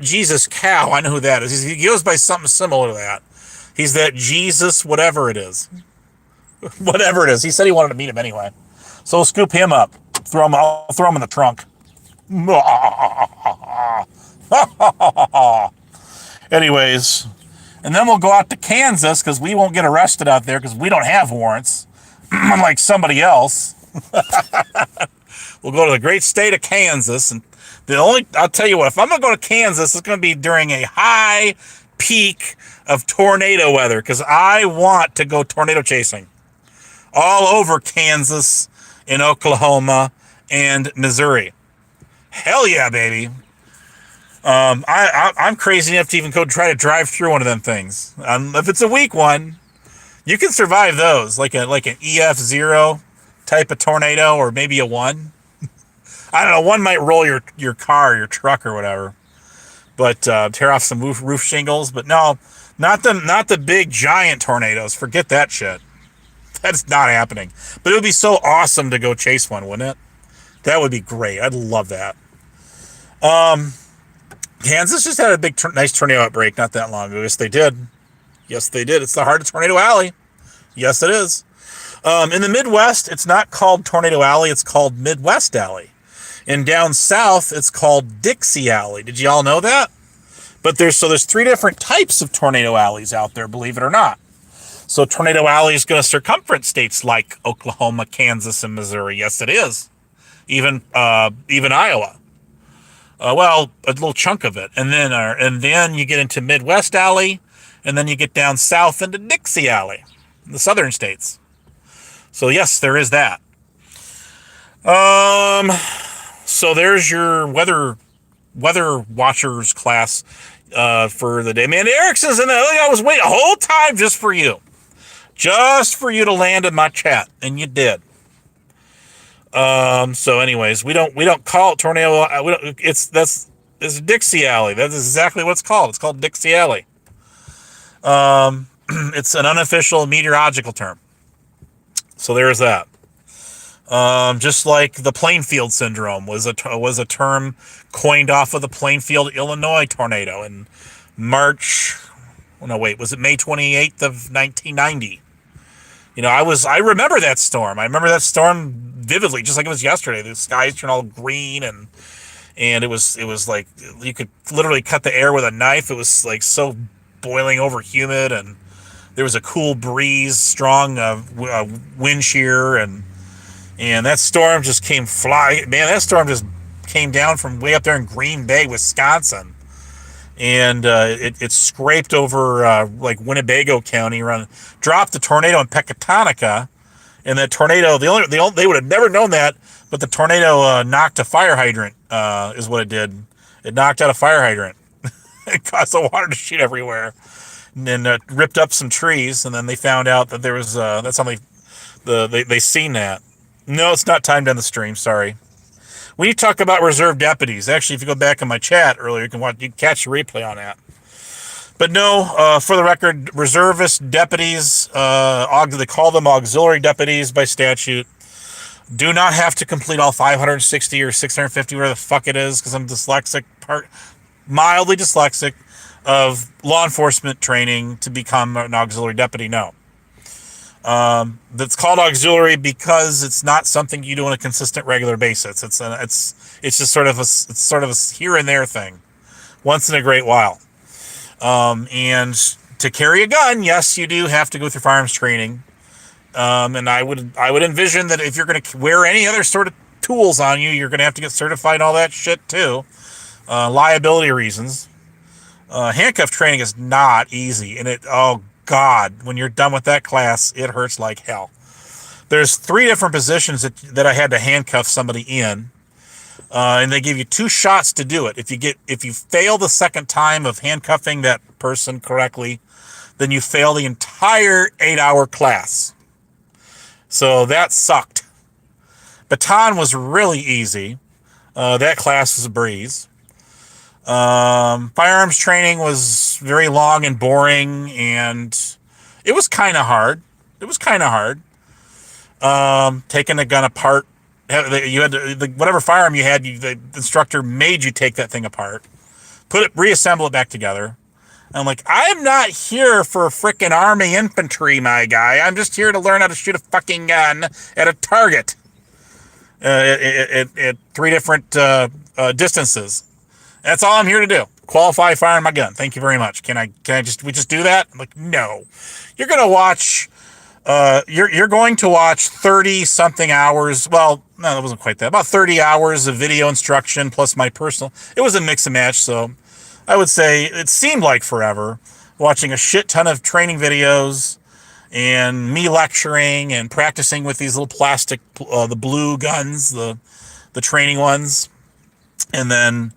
Speaker 1: Jesus Cow. I know who that is. He goes by something similar to that. He's that Jesus, whatever it is. Whatever it is. He said he wanted to meet him anyway. So we'll scoop him up. I'll throw him in the trunk. Anyways, and then we'll go out to Kansas because we won't get arrested out there because we don't have warrants, unlike somebody else. We'll go to the great state of Kansas, and I'll tell you what, if I'm gonna go to Kansas, it's gonna be during a high peak of tornado weather because I want to go tornado chasing all over Kansas and Oklahoma and Missouri. Hell yeah, baby. I'm crazy enough to even go try to drive through one of them things. If it's a weak one, you can survive those, like an EF0 type of tornado, or maybe a 1. I don't know, 1 might roll your car, your truck, or whatever, but tear off some roof shingles. But no, not the big giant tornadoes. Forget that shit. That's not happening. But it would be so awesome to go chase one, wouldn't it? That would be great. I'd love that. Kansas just had a big, nice tornado outbreak not that long ago. Yes, they did. Yes, they did. It's the heart of Tornado Alley. Yes, it is. In the Midwest, it's not called Tornado Alley. It's called Midwest Alley. And down south, it's called Dixie Alley. Did you all know that? But there's 3 different types of tornado alleys out there, believe it or not. So Tornado Alley is going to circumference states like Oklahoma, Kansas, and Missouri. Yes, it is. Even Iowa. Well, a little chunk of it. And then you get into Midwest Alley, and then you get down south into Dixie Alley, the southern states. So yes, there is that. So there's your weather watchers class for the day. Man, Erickson's in there. I was waiting a whole time just for you to land in my chat, and you did. So anyways, we don't call it tornado. It's Dixie Alley. That's exactly what it's called. It's called Dixie Alley. It's an unofficial meteorological term. So there's that. Just like the Plainfield syndrome was a term coined off of the Plainfield, Illinois tornado in March. Oh, no, wait, was it May 28th of 1990? I remember that storm. I remember that storm vividly, just like it was yesterday. The skies turned all green, and it was like you could literally cut the air with a knife. It was like so boiling over humid, and there was a cool breeze, strong wind shear, and that storm just came flying. Man, that storm just came down from way up there in Green Bay, Wisconsin, and it scraped over like Winnebago County, dropped a tornado in Pecatonica, and that tornado, they would have never known that, but the tornado knocked a fire hydrant. Is what it did. It knocked out a fire hydrant. It caused the water to shoot everywhere, and then ripped up some trees. And then they found out that there was that's how they seen that. No, it's not timed on the stream. Sorry. We need to talk about reserve deputies. Actually, if you go back in my chat earlier, you can catch a replay on that. But no, for the record, reservist deputies, they call them auxiliary deputies by statute, do not have to complete all 560 or 650, whatever the fuck it is, because I'm mildly dyslexic, of law enforcement training to become an auxiliary deputy. No. That's called auxiliary because it's not something you do on a consistent, regular basis. It's just sort of a here and there thing, once in a great while. And to carry a gun, yes, you do have to go through firearms training. And I would envision that if you're going to wear any other sort of tools on you, you're going to have to get certified and all that shit too. Liability reasons. Handcuff training is not easy, and oh God, when you're done with that class, it hurts like hell. There's 3 different positions that I had to handcuff somebody in, and they give you 2 shots to do it. If you fail the second time of handcuffing that person correctly, then you fail the entire 8-hour class. So that sucked. Baton was really easy. That class was a breeze. Firearms training was very long and boring, and it was kind of hard. Taking the gun apart. You had to, whatever firearm you had, the instructor made you take that thing apart, reassemble it back together. I'm like, I'm not here for frickin' Army infantry, my guy. I'm just here to learn how to shoot a fucking gun at a target at 3 different distances. That's all I'm here to do. Qualify firing my gun. Thank you very much. Can we just do that? I'm like, no. You're gonna watch. You're going to watch 30 something hours. Well, no, that wasn't quite that. About 30 hours of video instruction plus my personal. It was a mix and match, so I would say it seemed like forever, watching a shit ton of training videos and me lecturing and practicing with these little plastic, the blue guns, the training ones, and then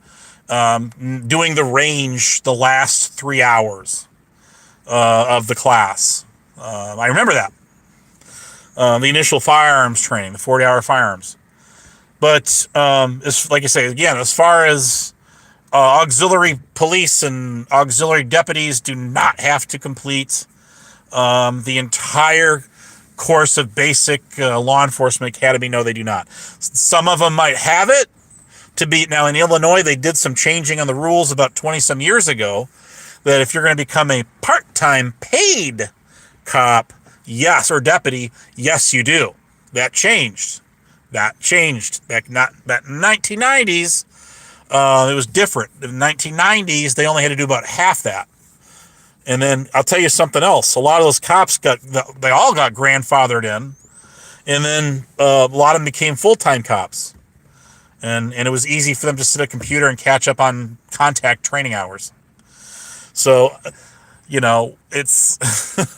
Speaker 1: doing the range the last 3 hours of the class. I remember that. The initial firearms training, the 40-hour firearms. But like I say, again, as far as auxiliary police and auxiliary deputies do not have to complete the entire course of basic law enforcement academy. No, they do not. Some of them might have it to be. Now, in Illinois, they did some changing on the rules about 20-some years ago that if you're going to become a part-time paid cop, yes, or deputy, yes, you do. That changed. Back in the 1990s. It was different. In the 1990s, they only had to do about half that. And then I'll tell you something else. A lot of those cops they all got grandfathered in. And then a lot of them became full-time cops. And it was easy for them to sit at a computer and catch up on contact training hours. So, it's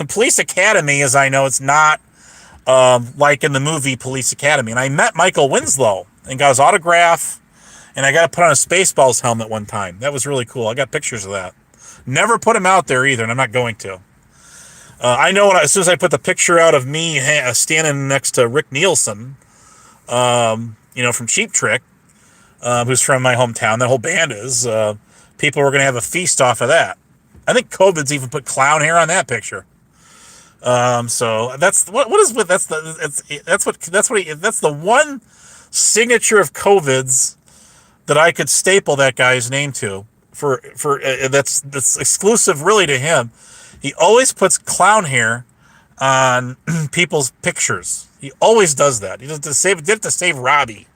Speaker 1: Police Academy, as I know, it's not like in the movie Police Academy. And I met Michael Winslow and got his autograph. And I got to put on a Spaceballs helmet one time. That was really cool. I got pictures of that. Never put him out there either, and I'm not going to. I know as soon as I put the picture out of me standing next to Rick Nielsen, from Cheap Trick, who's from my hometown, that whole band is, people were going to have a feast off of that. I think COVID's even put clown hair on that picture. So that's what is with that's the one signature of COVID's that I could staple that guy's name to for that's exclusive really to him. He always puts clown hair on people's pictures. He always does that. He does to save did to save Robbie.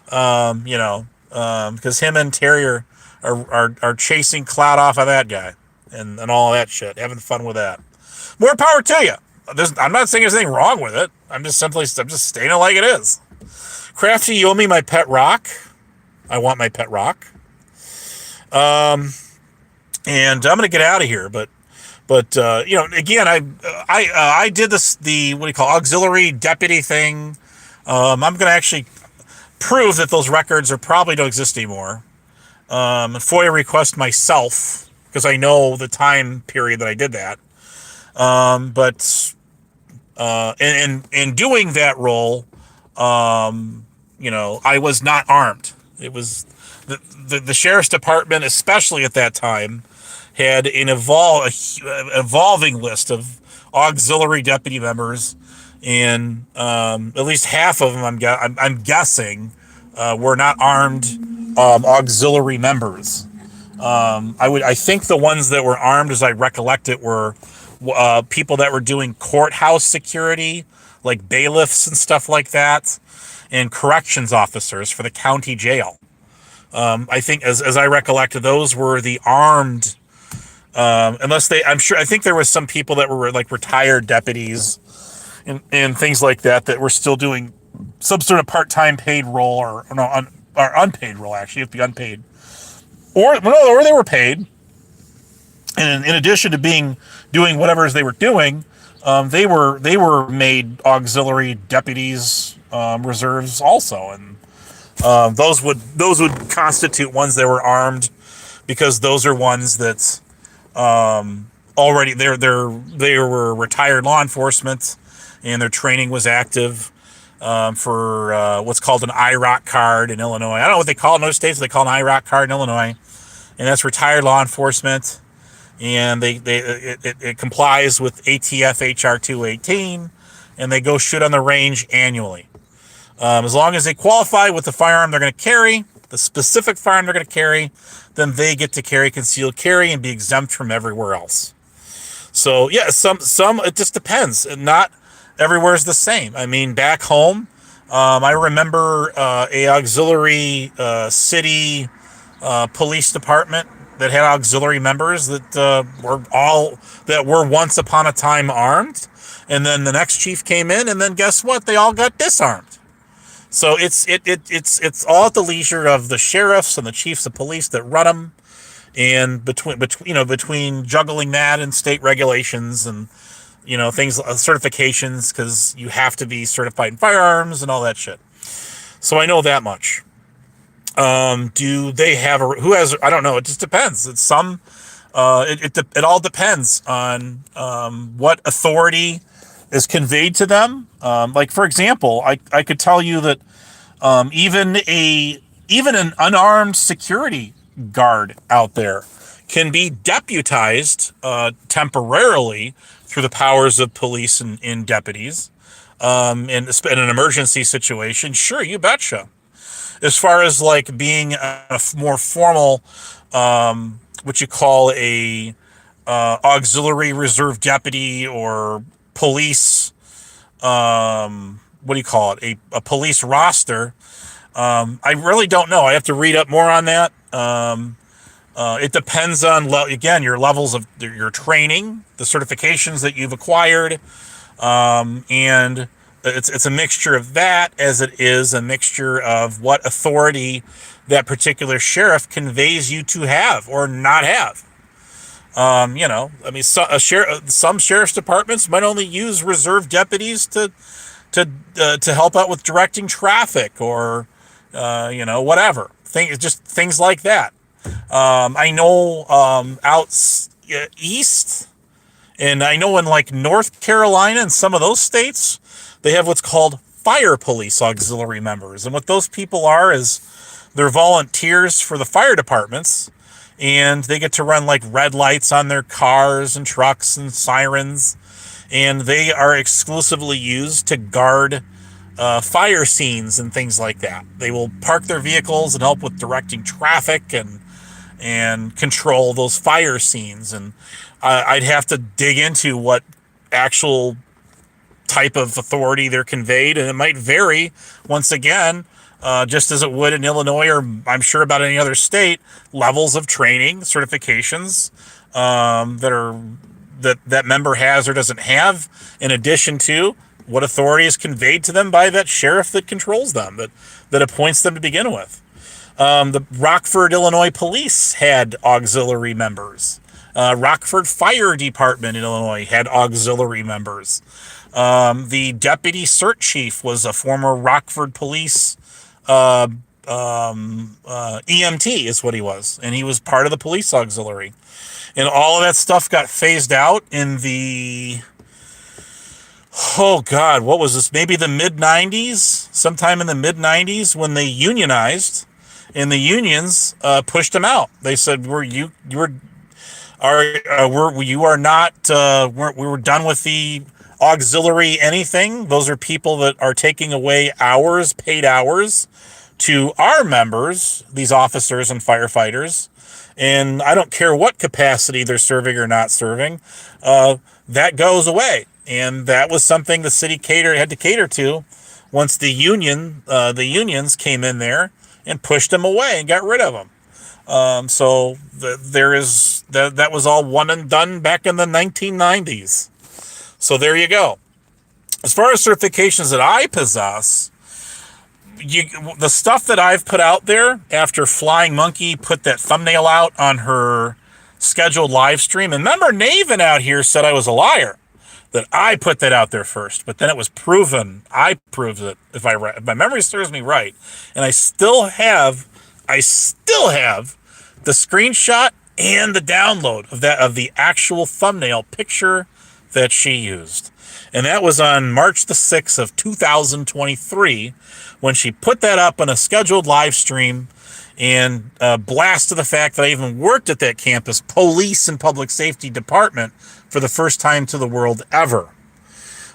Speaker 1: Because him and Terry are chasing clout off of that guy and all that shit, having fun with that. More power to you. I'm not saying there's anything wrong with it. I'm just stating it like it is. Crafty, you owe me my pet rock. I want my pet rock. And I'm gonna get out of here, but again, I did the what do you call auxiliary deputy thing. I'm gonna actually prove that those records are probably don't exist anymore. FOIA request myself because I know the time period that I did that. But in doing that role, I was not armed. It was the sheriff's department, especially at that time, had an evolving list of auxiliary deputy members, and at least half of them, I'm guessing, were not armed auxiliary members. I think the ones that were armed, as I recollect it, were people that were doing courthouse security, like bailiffs and stuff like that, and corrections officers for the county jail. I think, as I recollect, those were the armed. I think there was some people that were like retired deputies and things like that were still doing some sort of part-time paid role or unpaid role. Actually, it'd be unpaid, or they were paid. And in addition to doing whatever they were doing, they were made auxiliary deputies, reserves also, and those would constitute ones that were armed, because those are ones that already they were retired law enforcement, and their training was active for what's called an IROC card in Illinois. I don't know what they call it in other states. They call it an IROC card in Illinois, and that's retired law enforcement. And it complies with ATF HR 218, and they go shoot on the range annually. As long as they qualify with the firearm they're going to carry, the specific firearm they're going to carry, then they get to carry concealed carry and be exempt from everywhere else. So yeah, some it just depends, and not everywhere is the same. I mean, back home, I remember a auxiliary city police department that had auxiliary members that were once upon a time armed, and then the next chief came in, and then guess what? They all got disarmed. So it's all at the leisure of the sheriffs and the chiefs of police that run them, and between juggling that and state regulations and things, certifications, because you have to be certified in firearms and all that shit. So I know that much. Do they have who has? I don't know. It just depends. It's some. It all depends on what authority is conveyed to them. Like for example, I could tell you that even an unarmed security guard out there can be deputized temporarily through the powers of police and deputies in an emergency situation. Sure, you betcha. As far as like being a more formal, what you call a auxiliary reserve deputy or police, what do you call it? A police roster. I really don't know. I have to read up more on that. It depends on again your levels of your training, the certifications that you've acquired, and it's a mixture of that, as it is a mixture of what authority that particular sheriff conveys you to have or not have. I mean, some sheriff's departments might only use reserve deputies to help out with directing traffic or whatever. Things like that. I know out east, and I know in like North Carolina and some of those states, they have what's called fire police auxiliary members. And what those people are is they're volunteers for the fire departments, and they get to run like red lights on their cars and trucks and sirens. and they are exclusively used to guard fire scenes and things like that. They will park their vehicles and help with directing traffic and control those fire scenes. And I'd have to dig into what actual type of authority they're conveyed, and it might vary once again, just as it would in Illinois, or I'm sure about any other state, levels of training, certifications that member has or doesn't have, in addition to what authority is conveyed to them by that sheriff that controls them, that appoints them to begin with. The Rockford, Illinois police had auxiliary members. Rockford Fire Department in Illinois had auxiliary members. The deputy CERT chief was a former Rockford police EMT is what he was, and he was part of the police auxiliary. And all of that stuff got phased out in the, oh God, what was this? Maybe the mid-90s, sometime in the mid-90s, when they unionized, and the unions pushed them out. They said, we were done with the auxiliary anything. Those are people that are taking away hours, paid hours, to our members, these officers and firefighters. And I don't care what capacity they're serving or not serving, that goes away. And that was something the city had to cater to once the unions came in there and pushed them away and got rid of them. So that was all one and done back in the 1990s. So there you go. As far as certifications that I possess, the stuff that I've put out there after Flying Monkey put that thumbnail out on her scheduled live stream, and remember Naven out here said I was a liar, that I put that out there first, but then it was proven. I proved it, if my memory serves me right, and I still have the screenshot and the download of the actual thumbnail picture that she used. And that was on March the 6th of 2023 when she put that up on a scheduled live stream and blasted the fact that I even worked at that campus police and public safety department for the first time to the world ever.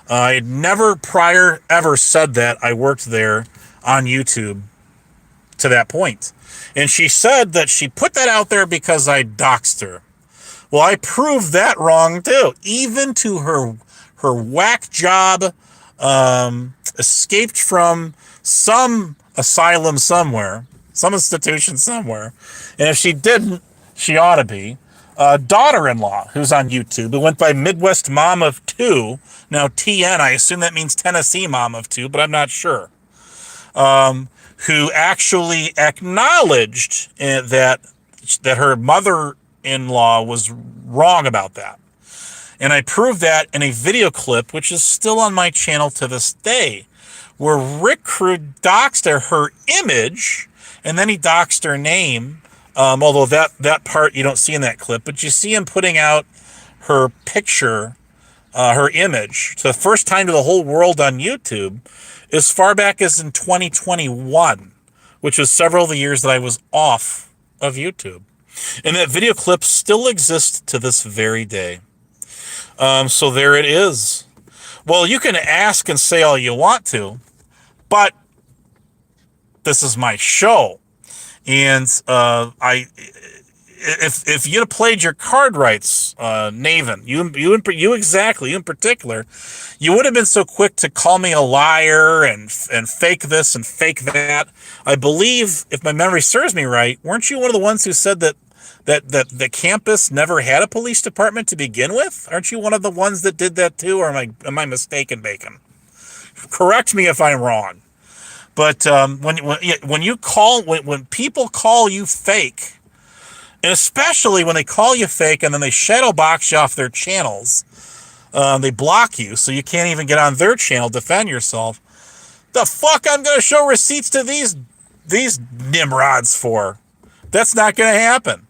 Speaker 1: I had never prior ever said that I worked there on YouTube to that point. And she said that she put that out there because I doxed her. Well, I proved that wrong too. Even to her whack job, escaped from some asylum somewhere, some institution somewhere. And if she didn't, she ought to be. Daughter-in-law, who's on YouTube, who went by Midwest Mom of Two. Now, TN, I assume that means Tennessee Mom of Two, but I'm not sure. Who actually acknowledged that her mother-in-law was wrong about that. And I proved that in a video clip, which is still on my channel to this day, where Rick Crude doxed her image, and then he doxed her name, although that part you don't see in that clip, but you see him putting out her picture, her image, for the first time to the whole world on YouTube, as far back as in 2021, which was several of the years that I was off of YouTube. And that video clip still exists to this very day. So there it is. Well, you can ask and say all you want to, but this is my show. And if you'd have played your card rights, Naven, you in particular, you would have been so quick to call me a liar and fake this and fake that. I believe, if my memory serves me right, weren't you one of the ones who said that the campus never had a police department to begin with? Aren't you one of the ones that did that too, or am I mistaken, Bacon? Correct me if I'm wrong. But when people call you fake, and especially when they call you fake and then they shadow box you off their channels, they block you so you can't even get on their channel, defend yourself. The fuck I'm going to show receipts to these nimrods for? That's not going to happen.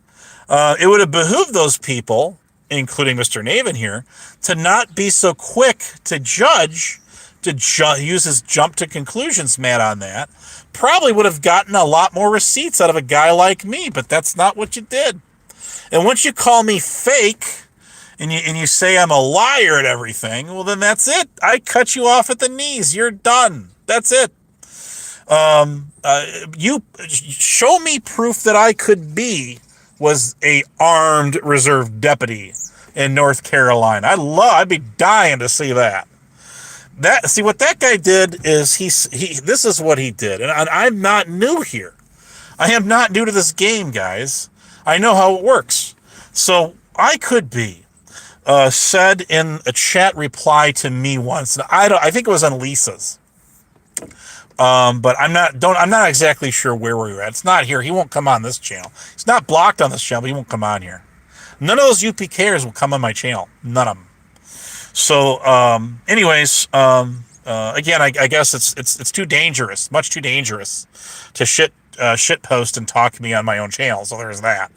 Speaker 1: It would have behooved those people, including Mr. Naven here, to not be so quick to use his jump to conclusions mat on that. Probably would have gotten a lot more receipts out of a guy like me, but that's not what you did. And once you call me fake and you say I'm a liar at everything, well, then that's it. I cut you off at the knees. You're done. That's it. You show me proof that I could was a armed reserve deputy in North Carolina. I'd be dying to see that. See what that guy did is this is what he did. And I'm not new here. I am not new to this game, guys. I know how it works. So I could be said in a chat reply to me once. I think it was on Lisa's. But I'm not exactly sure where we were at. It's not here. He won't come on this channel. He's not blocked on this channel, but he won't come on here. None of those UPKers will come on my channel. None of them. So, anyways, again, I guess it's too dangerous, much too dangerous to shit post and talk to me on my own channel. So there's that.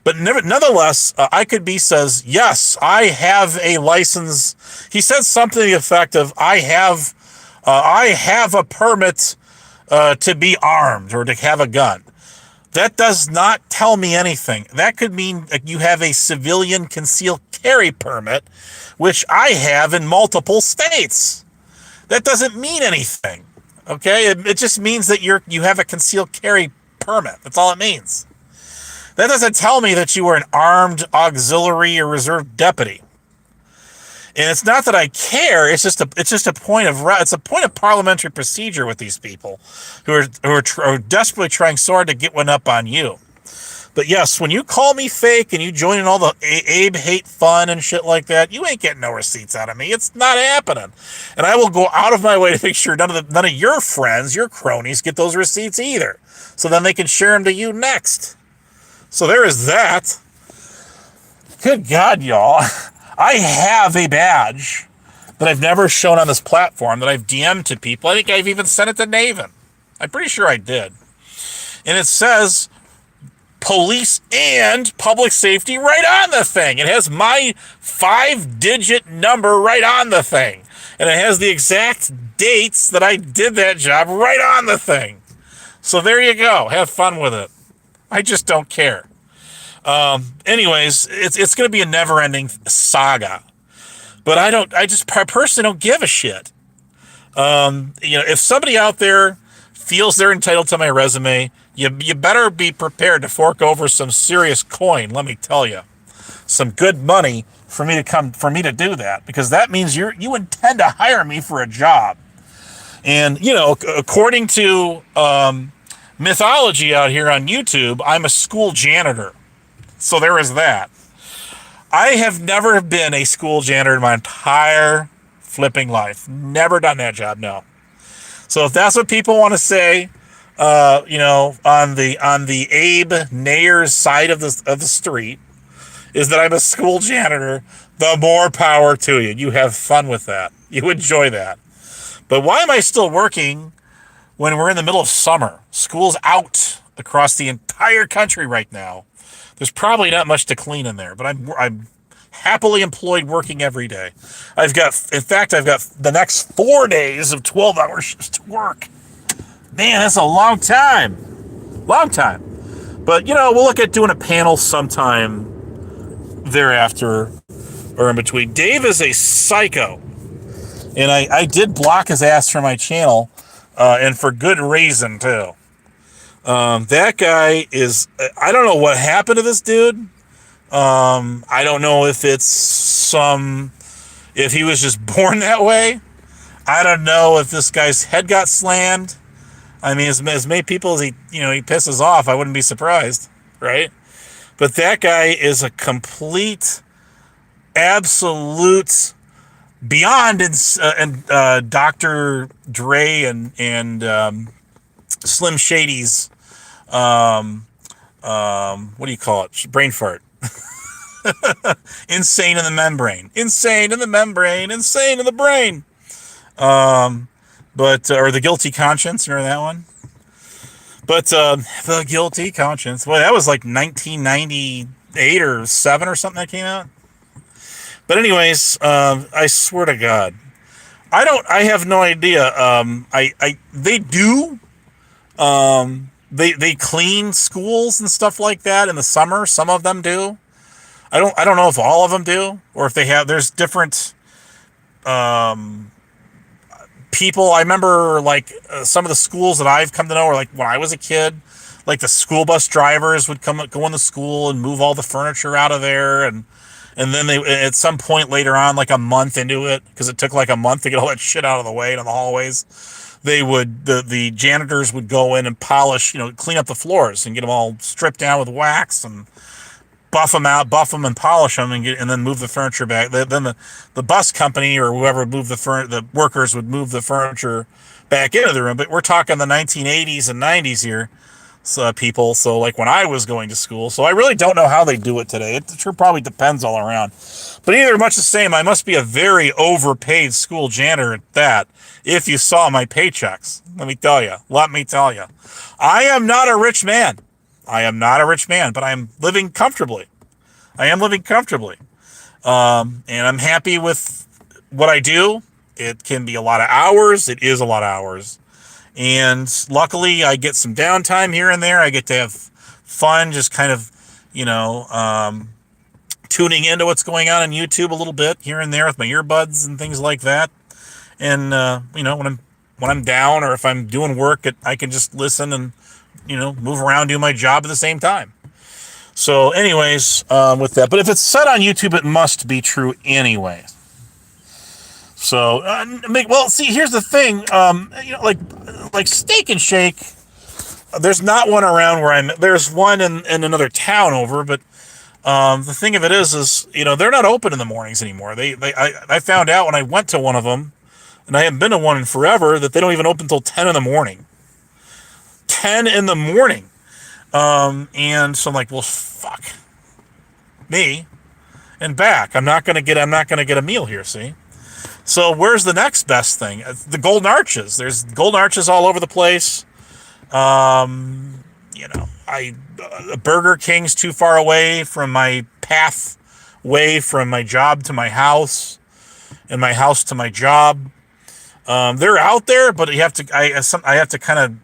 Speaker 1: But nonetheless, I could be says, yes, I have a license. He said something to the effect of, I have a permit to be armed or to have a gun. That does not tell me anything. That could mean you have a civilian concealed carry permit, which I have in multiple states. That doesn't mean anything. Okay? It just means that you have a concealed carry permit. That's all it means. That doesn't tell me that you are an armed auxiliary or reserve deputy. And it's not that I care. It's just a point of parliamentary procedure with these people who are desperately trying so hard to get one up on you. But yes, when you call me fake and you join in all the Abe hate fun and shit like that, you ain't getting no receipts out of me. It's not happening. And I will go out of my way to make sure none of your friends, your cronies, get those receipts either. So then they can share them to you next. So there is that. Good God, y'all. I have a badge that I've never shown on this platform that I've DM'd to people. I think I've even sent it to Naven. I'm pretty sure I did. And it says police and public safety right on the thing. It has my 5-digit number right on the thing. And it has the exact dates that I did that job right on the thing. So there you go. Have fun with it. I just don't care. Anyways, it's going to be a never-ending saga. But I personally don't give a shit. If somebody out there feels they're entitled to my resume, you better be prepared to fork over some serious coin, let me tell you. Some good money for me to do that, because that means you intend to hire me for a job. And, according to mythology out here on YouTube, I'm a school janitor. So there is that. I have never been a school janitor in my entire flipping life. Never done that job, no. So if that's what people want to say, on the Abe Nayers side of the street, is that I'm a school janitor, the more power to you. You have fun with that. You enjoy that. But why am I still working when we're in the middle of summer? School's out across the entire country right now. There's probably not much to clean in there, but I'm happily employed working every day. I've got the next 4 days of 12-hour shifts to work. Man, that's a long time. Long time. But, we'll look at doing a panel sometime thereafter or in between. Dave is a psycho. And I did block his ass from my channel, and for good reason, too. That guy is, I don't know what happened to this dude. I don't know if if he was just born that way. I don't know if this guy's head got slammed. I mean, as many people as he pisses off, I wouldn't be surprised, right? But that guy is a complete, absolute, beyond Dr. Dre and Slim Shady's, what do you call it? Brain fart. Insane in the membrane. Insane in the membrane. Insane in the brain. Or The Guilty Conscience. Remember that one? But The Guilty Conscience. Well, that was like 1998 or 7 or something that came out. But anyways, I swear to God, I have no idea. They do. They clean schools and stuff like that in the summer. Some of them do. I don't know if all of them do, or if they have. There's different um, people. I remember like some of the schools that I've come to know, or like when I was a kid, like the school bus drivers would go into school and move all the furniture out of there, and then they at some point later on, like a month into it, because it took like a month to get all that shit out of the way in the hallways. The janitors would go in and polish, clean up the floors and get them all stripped down with wax and buff them and polish them and then move the furniture back. Then the bus company or whoever would move the workers would move the furniture back into the room. But we're talking the 1980s and 90s here, so people. So like when I was going to school, so I really don't know how they do it today. It sure probably depends all around. But either much the same. I must be a very overpaid school janitor at that. If you saw my paychecks, let me tell you, I am not a rich man. But I'm living comfortably. And I'm happy with what I do. It can be a lot of hours. It is a lot of hours. And luckily, I get some downtime here and there. I get to have fun, just kind of, tuning into what's going on YouTube a little bit here and there with my earbuds and things like that. And, when I'm down or if I'm doing work, I can just listen and, move around, do my job at the same time. So anyways, with that, but if it's said on YouTube, it must be true anyway. So, see, here's the thing, like Steak and Shake, there's not one around there's one in another town over, but, the thing of it is, they're not open in the mornings anymore. I found out when I went to one of them, and I haven't been to one in forever, that they don't even open until 10 in the morning. 10 in the morning. And so I'm like, well, fuck me and back. I'm not going to get a meal here. See? So where's the next best thing? The Golden Arches. There's Golden Arches all over the place. Burger King's too far away from my pathway from my job to my house and my house to my job. They're out there, but I have to kind of,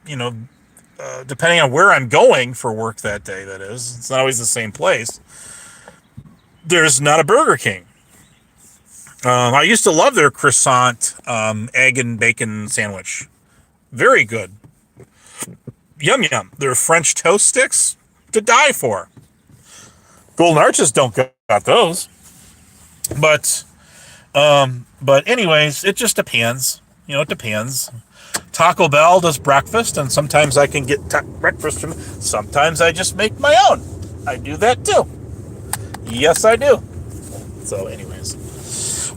Speaker 1: depending on where I'm going for work that day, that is, it's not always the same place. There's not a Burger King. I used to love their croissant, egg and bacon sandwich. Very good. Yum yum. Their French toast sticks to die for. Golden Arches don't got those. But anyways, it just depends. It depends. Taco Bell does breakfast, and sometimes I can get breakfast from. Sometimes I just make my own. I do that too. Yes, I do. So, anyways,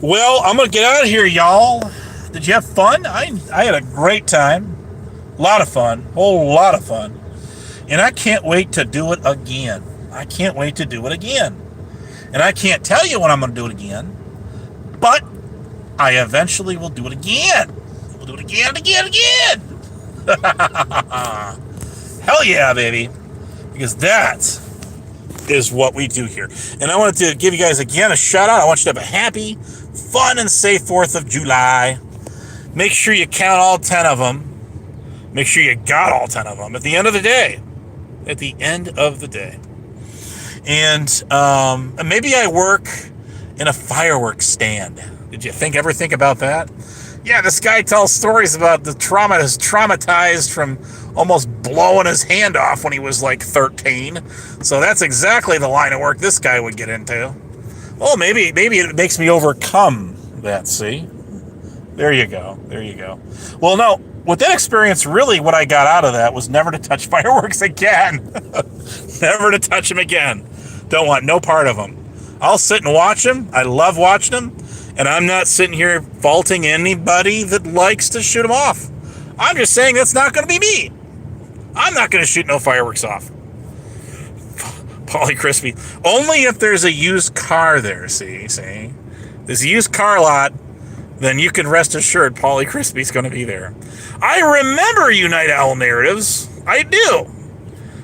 Speaker 1: well, I'm gonna get out of here, y'all. Did you have fun? I had a great time. A lot of fun. Whole lot of fun. And I can't wait to do it again. And I can't tell you when I'm gonna do it again, but I eventually will do it again. We'll do it again and again and again. Hell yeah, baby. Because that is what we do here. And I wanted to give you guys again a shout out. I want you to have a happy, fun, and safe 4th of July. Make sure you count all 10 of them. Make sure you got all 10 of them at the end of the day. And maybe I work in a fireworks stand. Did you ever think about that? Yeah, this guy tells stories about the traumatized from almost blowing his hand off when he was like 13. So that's exactly the line of work this guy would get into. Well, maybe it makes me overcome that, see? There you go. Well, no, with that experience, really what I got out of that was never to touch fireworks again. Never to touch them again. Don't want no part of them. I'll sit and watch them. I love watching them. And I'm not sitting here faulting anybody that likes to shoot them off. I'm just saying that's not going to be me. I'm not going to shoot no fireworks off. Paulie Crispy. Only if there's a used car there, see? There's a used car lot, then you can rest assured Paulie Crispy's going to be there. I remember you Night Owl Narratives. I do.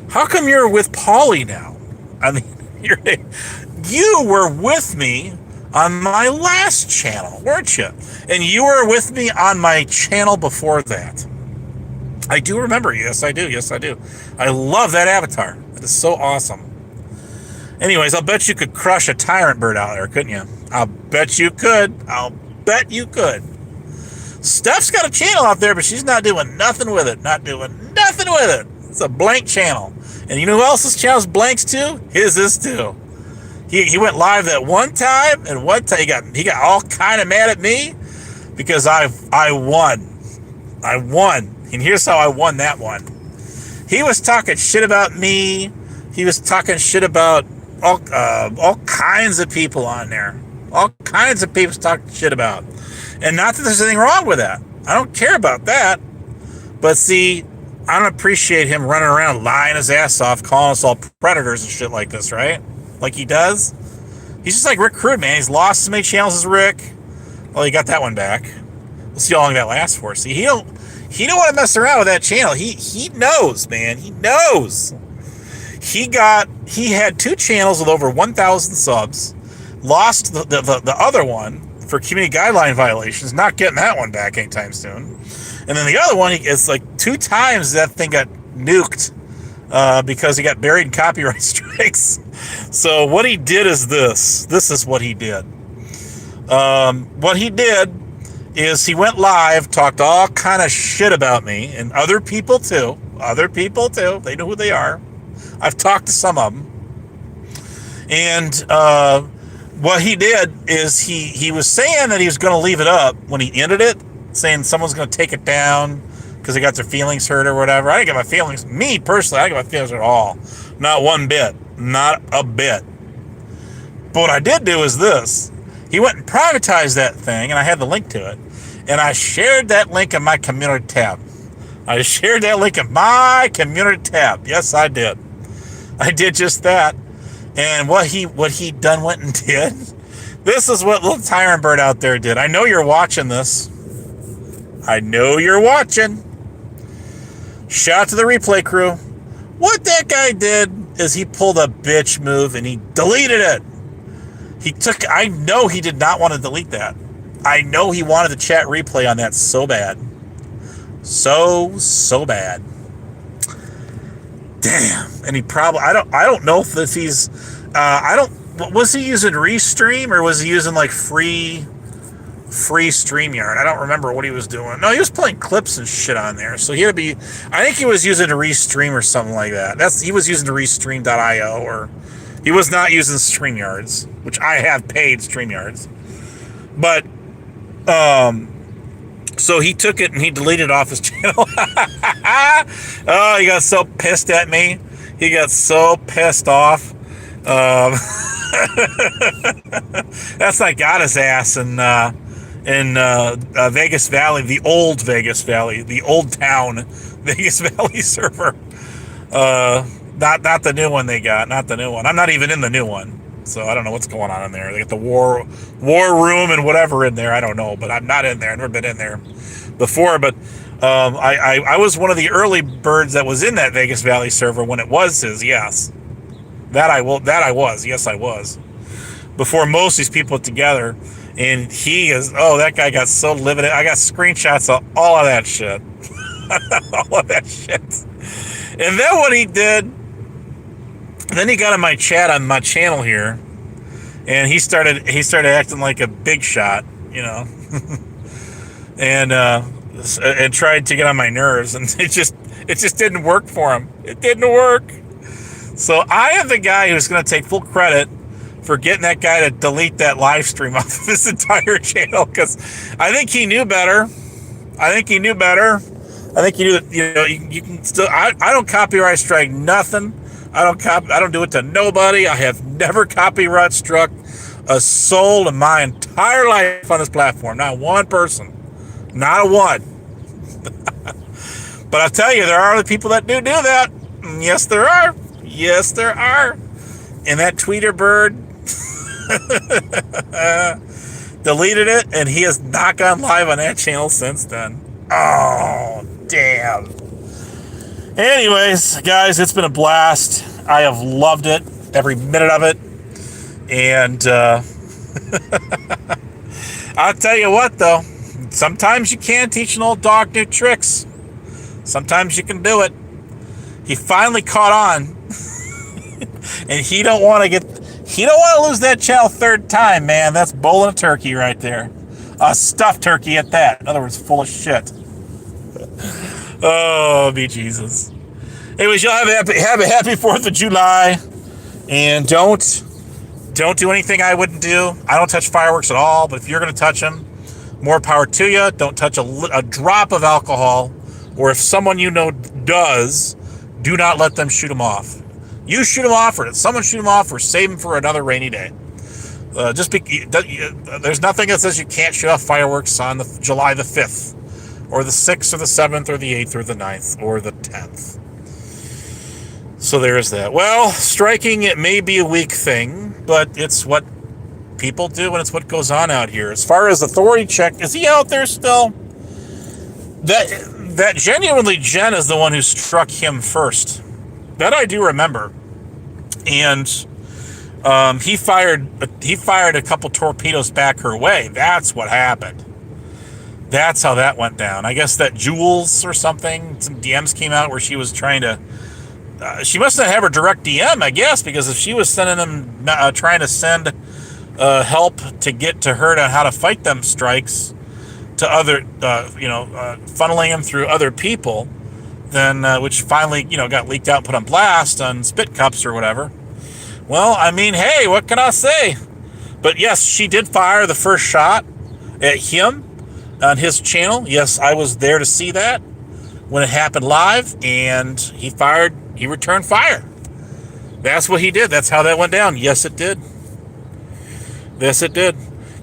Speaker 1: How come you're with Paulie now? I mean, you were with me on my last channel, weren't you? And you were with me on my channel before that. I do remember. Yes, I do. I love that avatar. It is so awesome. Anyways, I'll bet you could crush a tyrant bird out there, couldn't you? I'll bet you could. I'll bet you could. Steph's got a channel out there, but she's not doing nothing with it. Not doing nothing with it. It's a blank channel. And you know who else's channel's blanks too? His is too. He went live that one time, and one time he got all kind of mad at me because I won. I won. And here's how I won that one. He was talking shit about me. He was talking shit about all kinds of people on there. All kinds of people talking shit about. And not that there's anything wrong with that. I don't care about that. But see, I don't appreciate him running around lying his ass off, calling us all predators and shit like this, right? Like he does. He's just like Rick Crude, man. He's lost as many channels as Rick. Well, he got that one back. We'll see how long that lasts for. See, he don't want to mess around with that channel. He knows, man. He knows. He had 2 channels with over 1,000 subs. Lost the other one for community guideline violations. Not getting that one back anytime soon. And then the other one, it's like 2 times that thing got nuked because he got buried in copyright strikes. So what he did is this. This is what he did. What he did is he went live, talked all kind of shit about me and other people too. Other people too. They know who they are. I've talked to some of them. And what he did is he was saying that he was going to leave it up when he ended it, saying someone's going to take it down because they got their feelings hurt or whatever. I didn't get my feelings. Me, personally, I didn't get my feelings hurt at all. Not one bit. Not a bit. But what I did do is this. He went and privatized that thing, and I had the link to it. And I shared that link in my community tab. I shared that link in my community tab. Yes, I did. I did just that. And what he done went and did. This is what little Tyrant Bird out there did. I know you're watching this. I know you're watching. Shout out to the replay crew. What that guy did is he pulled a bitch move and he deleted it. I know he did not want to delete that. I know he wanted the chat replay on that so bad. So bad. Damn. And he probably, I don't know if he's, was he using Restream or was he using like free StreamYard? I don't remember what he was doing. No, he was playing clips and shit on there. So he had to be, I think he was using a Restream or something like that. He was using the Restream.io, or he was not using StreamYards, which I have paid StreamYards. But, so he took it and he deleted off his channel. Oh, he got so pissed at me. He got so pissed off. That's like got his ass in Vegas Valley, the old Vegas Valley, the old town Vegas Valley server. Not the new one they got, not the new one. I'm not even in the new one, so I don't know what's going on in there. They got the war room and whatever in there. I don't know, but I'm not in there. I've never been in there before. But I was one of the early birds that was in that Vegas Valley server when it was his. Yes, I was. Yes, I was. Before most of these people put together. And that guy got so livid. I got screenshots of all of that shit. All of that shit. And then what he did, then he got in my chat on my channel here, and he started acting like a big shot, you know, and tried to get on my nerves, and it just didn't work for him. It didn't work. So I am the guy who's going to take full credit for getting that guy to delete that live stream off of his entire channel, because I think he knew better. I think he knew that, you know, you can still, I don't copyright strike nothing. I don't do it to nobody. I have never copyright struck a soul in my entire life on this platform. Not one person. Not a one. But I'll tell you, there are other people that do that. Yes, there are. Yes, there are. And that tweeter bird deleted it, and he has not gone live on that channel since then. Oh, damn. Anyways, guys, it's been a blast. I have loved it, every minute of it. And I'll tell you what, though. Sometimes you can teach an old dog new tricks. Sometimes you can do it. He finally caught on. And he don't want to lose that chow third time, man. That's bowling a turkey right there. A stuffed turkey at that. In other words, full of shit. Oh, be Jesus. Anyways, y'all have a happy 4th of July. And don't do anything I wouldn't do. I don't touch fireworks at all, but if you're going to touch them, more power to you. Don't touch a drop of alcohol. Or if someone you know does, do not let them shoot them off. You shoot them off, or someone shoot them off, or save them for another rainy day. There's nothing that says you can't shoot off fireworks on July the 5th, or the 6th, or the 7th, or the 8th, or the 9th, or the 10th. So there's that. Well, striking, it may be a weak thing, but it's what people do, and it's what goes on out here. As far as authority check, is he out there still? That genuinely Jen is the one who struck him first. That I do remember. And he fired a couple torpedoes back her way. That's what happened. That's how that went down. I guess that Jules or something, some DMs came out where she was trying to... she must not have her direct DM, I guess, because if she was sending them, trying to send help to get to her on how to fight them strikes to other, funneling them through other people, then which finally, got leaked out, put on blast on Spit Cups or whatever. Well, I mean, hey, what can I say? But yes, she did fire the first shot at him on his channel. Yes, I was there to see that when it happened live, and he returned fire. That's what he did. That's how that went down. Yes, it did. Yes, it did.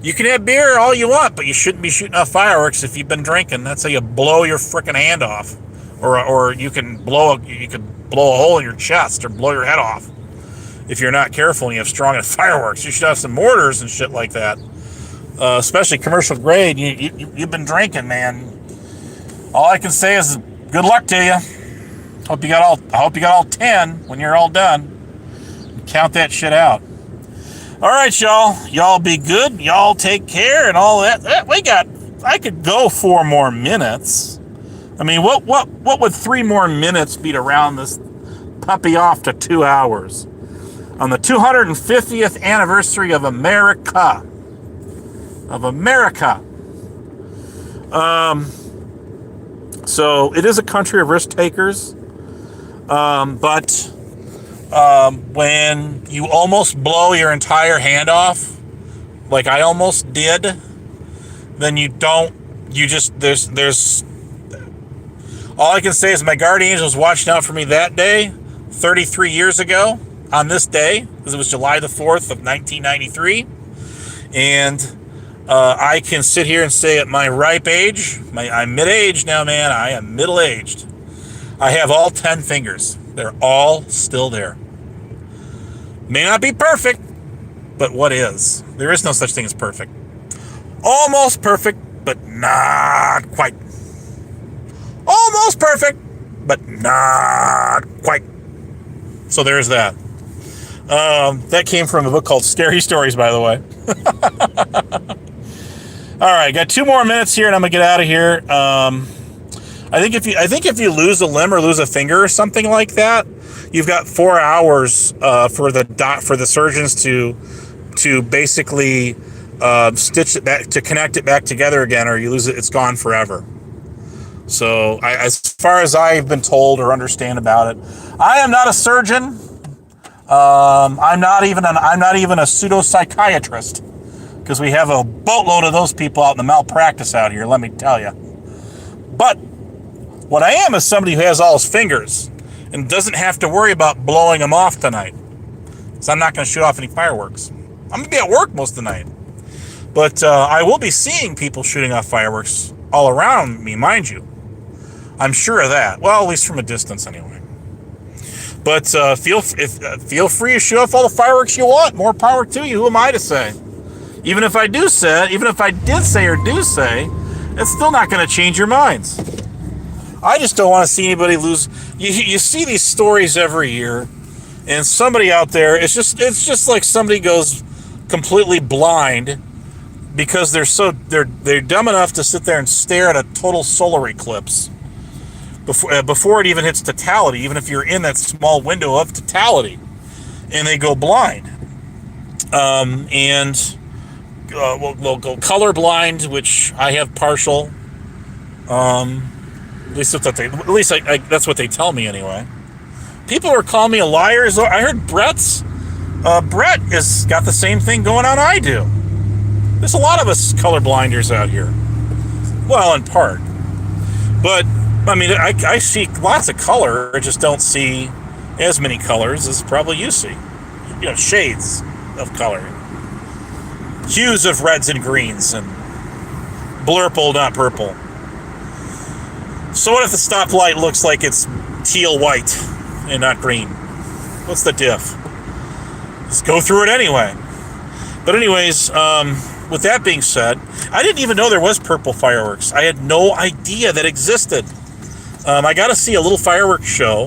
Speaker 1: You can have beer all you want, but you shouldn't be shooting off fireworks if you've been drinking. That's how you blow your frickin' hand off, or you can blow a hole in your chest or blow your head off if you're not careful and you have strong enough fireworks. You should have some mortars and shit like that, especially commercial grade. You've been drinking, man. All I can say is good luck to you. I hope you got all 10 when you're all done. Count that shit out. All right, y'all. Y'all be good. Y'all take care and all that. I could go 4 more minutes. I mean, what would 3 more minutes be to round this puppy off to 2 hours? On the 250th anniversary of America. So it is a country of risk takers. But when you almost blow your entire hand off, like I almost did, then there's all I can say is my guardian angels watched out for me that day, 33 years ago, on this day, because it was July the 4th of 1993. And I can sit here and say at my ripe age, I'm mid-aged now, man. I am middle-aged. I have all 10 fingers. They're all still there. May not be perfect, but what is? There is no such thing as perfect. Almost perfect, but not quite. Almost perfect, but not quite. So there's that. That came from a book called Scary Stories, by the way. All right, got 2 more minutes here, and I'm gonna get out of here. I think if you lose a limb or lose a finger or something like that, you've got 4 hours for the surgeons to basically stitch it back, to connect it back together again, or you lose it, it's gone forever. So as far as I've been told or understand about it, I am not a surgeon. I'm not even a pseudo psychiatrist, because we have a boatload of those people out in the malpractice out here, let me tell you. But what I am is somebody who has all his fingers and doesn't have to worry about blowing them off tonight. So I'm not going to shoot off any fireworks. I'm going to be at work most of the night. But I will be seeing people shooting off fireworks all around me, mind you. I'm sure of that. Well, at least from a distance anyway. But feel free to shoot off all the fireworks you want. More power to you. Who am I to say? Even if I did say or do say, it's still not going to change your minds. I just don't want to see anybody lose. You see these stories every year, and somebody out there, it's just like somebody goes completely blind because they're dumb enough to sit there and stare at a total solar eclipse before it even hits totality, even if you're in that small window of totality. and they go blind. And we'll go colorblind, which I have partial. At least that's what they tell me anyway. People are calling me a liar. So I heard Brett has got the same thing going on I do. There's a lot of us colorblinders out here. Well, in part. But, I mean, I see lots of color. I just don't see as many colors as probably you see. You know, shades of color. Hues of reds and greens and blurple, not purple. So what if the stoplight looks like it's teal white and not green? What's the diff? Just go through it anyway. But anyways, with that being said, I didn't even know there was purple fireworks. I had no idea that existed. I got to see a little fireworks show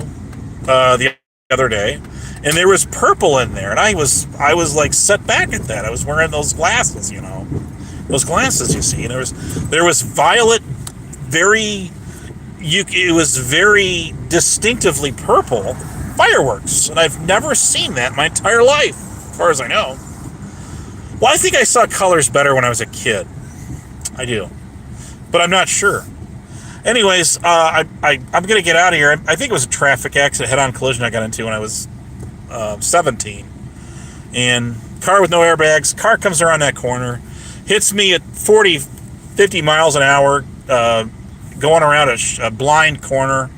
Speaker 1: the other day, and there was purple in there, and I was like set back at that. I was wearing those glasses, you know, those glasses you see, and there was violet, it was very distinctively purple fireworks, and I've never seen that in my entire life, as far as I know. Well, I think I saw colors better when I was a kid. I do, but I'm not sure. Anyways, I'm going to get out of here. I think it was a traffic accident, head-on collision I got into when I was 17. And car with no airbags. Car comes around that corner, hits me at 40, 50 miles an hour, going around a blind corner.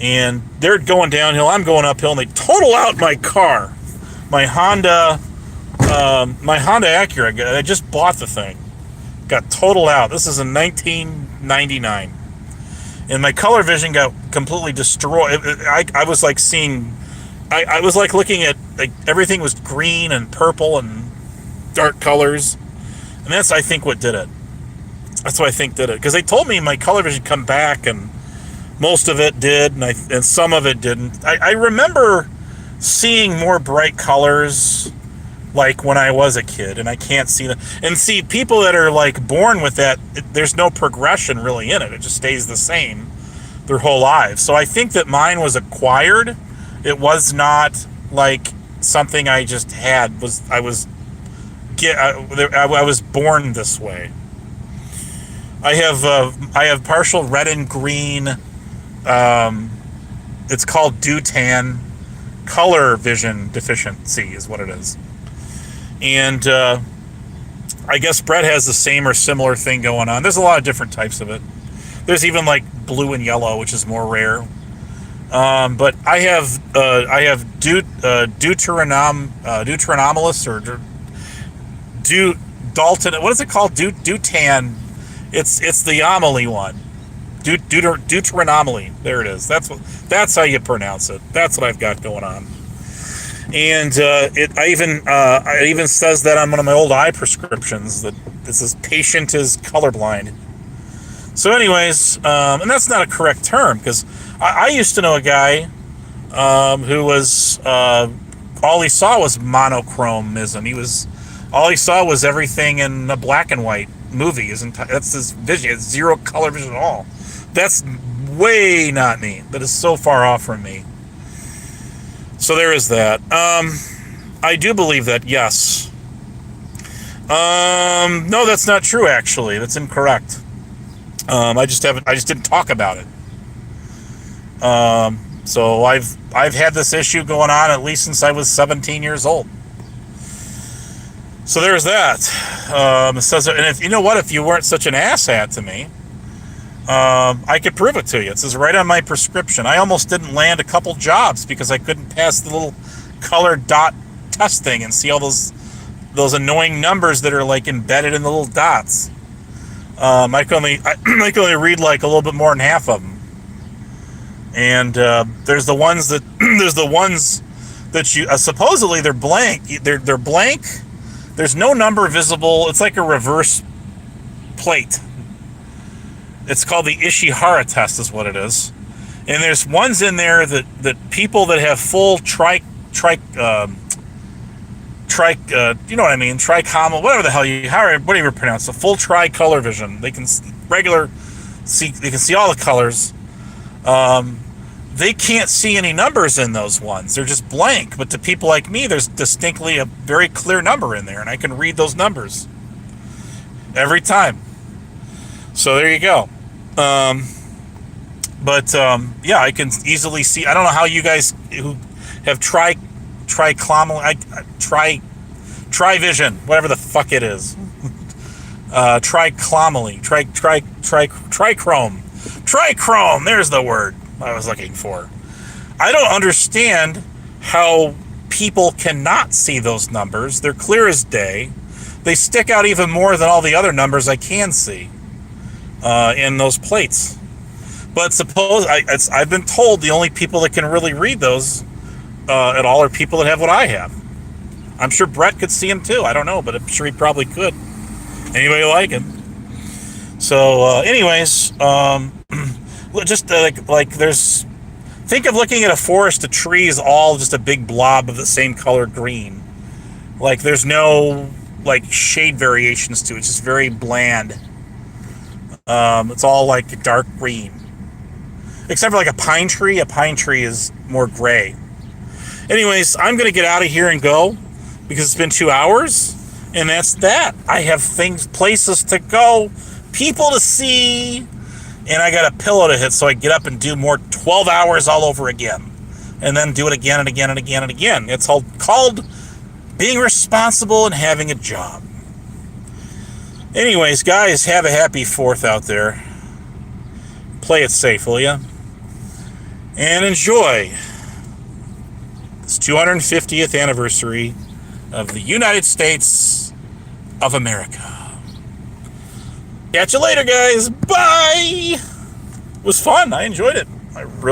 Speaker 1: And they're going downhill. I'm going uphill, and they total out my car. My Honda Acura. I just bought the thing. Got totaled out. This is in 1999. And my color vision got completely destroyed. I was like seeing, I was like looking at, like, everything was green and purple and dark colors. And that's, I think, what did it. That's what I think did it. Because they told me my color vision come back, and most of it did, and some of it didn't. I remember seeing more bright colors, like when I was a kid, and I can't see them. And see, people that are like born with that, there's no progression really in it. It just stays the same their whole lives. So I think that mine was acquired. It was not like something I just had. I was born this way. I have partial red and green. It's called Dutan. Color vision deficiency is what it is. And I guess Brett has the same or similar thing going on. There's a lot of different types of it. There's even like blue and yellow, which is more rare. But I have deuteranomalous or Dalton. What is it called? Dutan. It's the anomaly one. Deuteranomaly. There it is. That's how you pronounce it. That's what I've got going on. And it even says that on one of my old eye prescriptions that this patient is colorblind. So anyways, and that's not a correct term, because I used to know a guy who was all he saw was monochromism. All he saw was everything in a black and white movie. That's his vision. It's zero color vision at all. That's way not me. That is so far off from me. So there is that. I do believe that, yes. No, that's not true, actually. That's incorrect. I just didn't talk about it. So I've had this issue going on at least since I was 17 years old. So there's that. It says, and if you know what, if you weren't such an asshat to me, I could prove it to you. It says right on my prescription. I almost didn't land a couple jobs because I couldn't pass the little color dot test thing and see all those annoying numbers that are like embedded in the little dots. I can only read like a little bit more than half of them. And there's the ones that you supposedly they're blank. They're blank. There's no number visible. It's like a reverse plate. It's called the Ishihara test, is what it is. And there's ones in there that people that have full you know what I mean, trichoma, whatever the hell whatever you pronounce it, full tricolor vision. They can see all the colors. they can't see any numbers in those ones. They're just blank. But to people like me, there's distinctly a very clear number in there, and I can read those numbers every time. So there you go. Yeah, I can easily see. I don't know how you guys who have Trivision, whatever the fuck it is. Trichrome. There's the word I was looking for. I don't understand how people cannot see those numbers. They're clear as day. They stick out even more than all the other numbers I can see in those plates. But I've been told the only people that can really read those at all are people that have what I have. I'm sure Brett could see them too. I don't know, but I'm sure he probably could. Anybody like him? So, anyways, just like there's. Think of looking at a forest of trees, all just a big blob of the same color green. Like there's no like shade variations to it. It's just very bland. It's all like dark green, except for like a pine tree. A pine tree is more gray. Anyways, I'm gonna get out of here and go because it's been 2 hours, and that's that. I have places to go, people to see. And I got a pillow to hit, so I get up and do more 12 hours all over again. And then do it again and again and again and again. It's all called being responsible and having a job. Anyways, guys, have a happy 4th out there. Play it safe, will ya? And enjoy this 250th anniversary of the United States of America. Catch you later, guys. Bye. It was fun. I enjoyed it. I really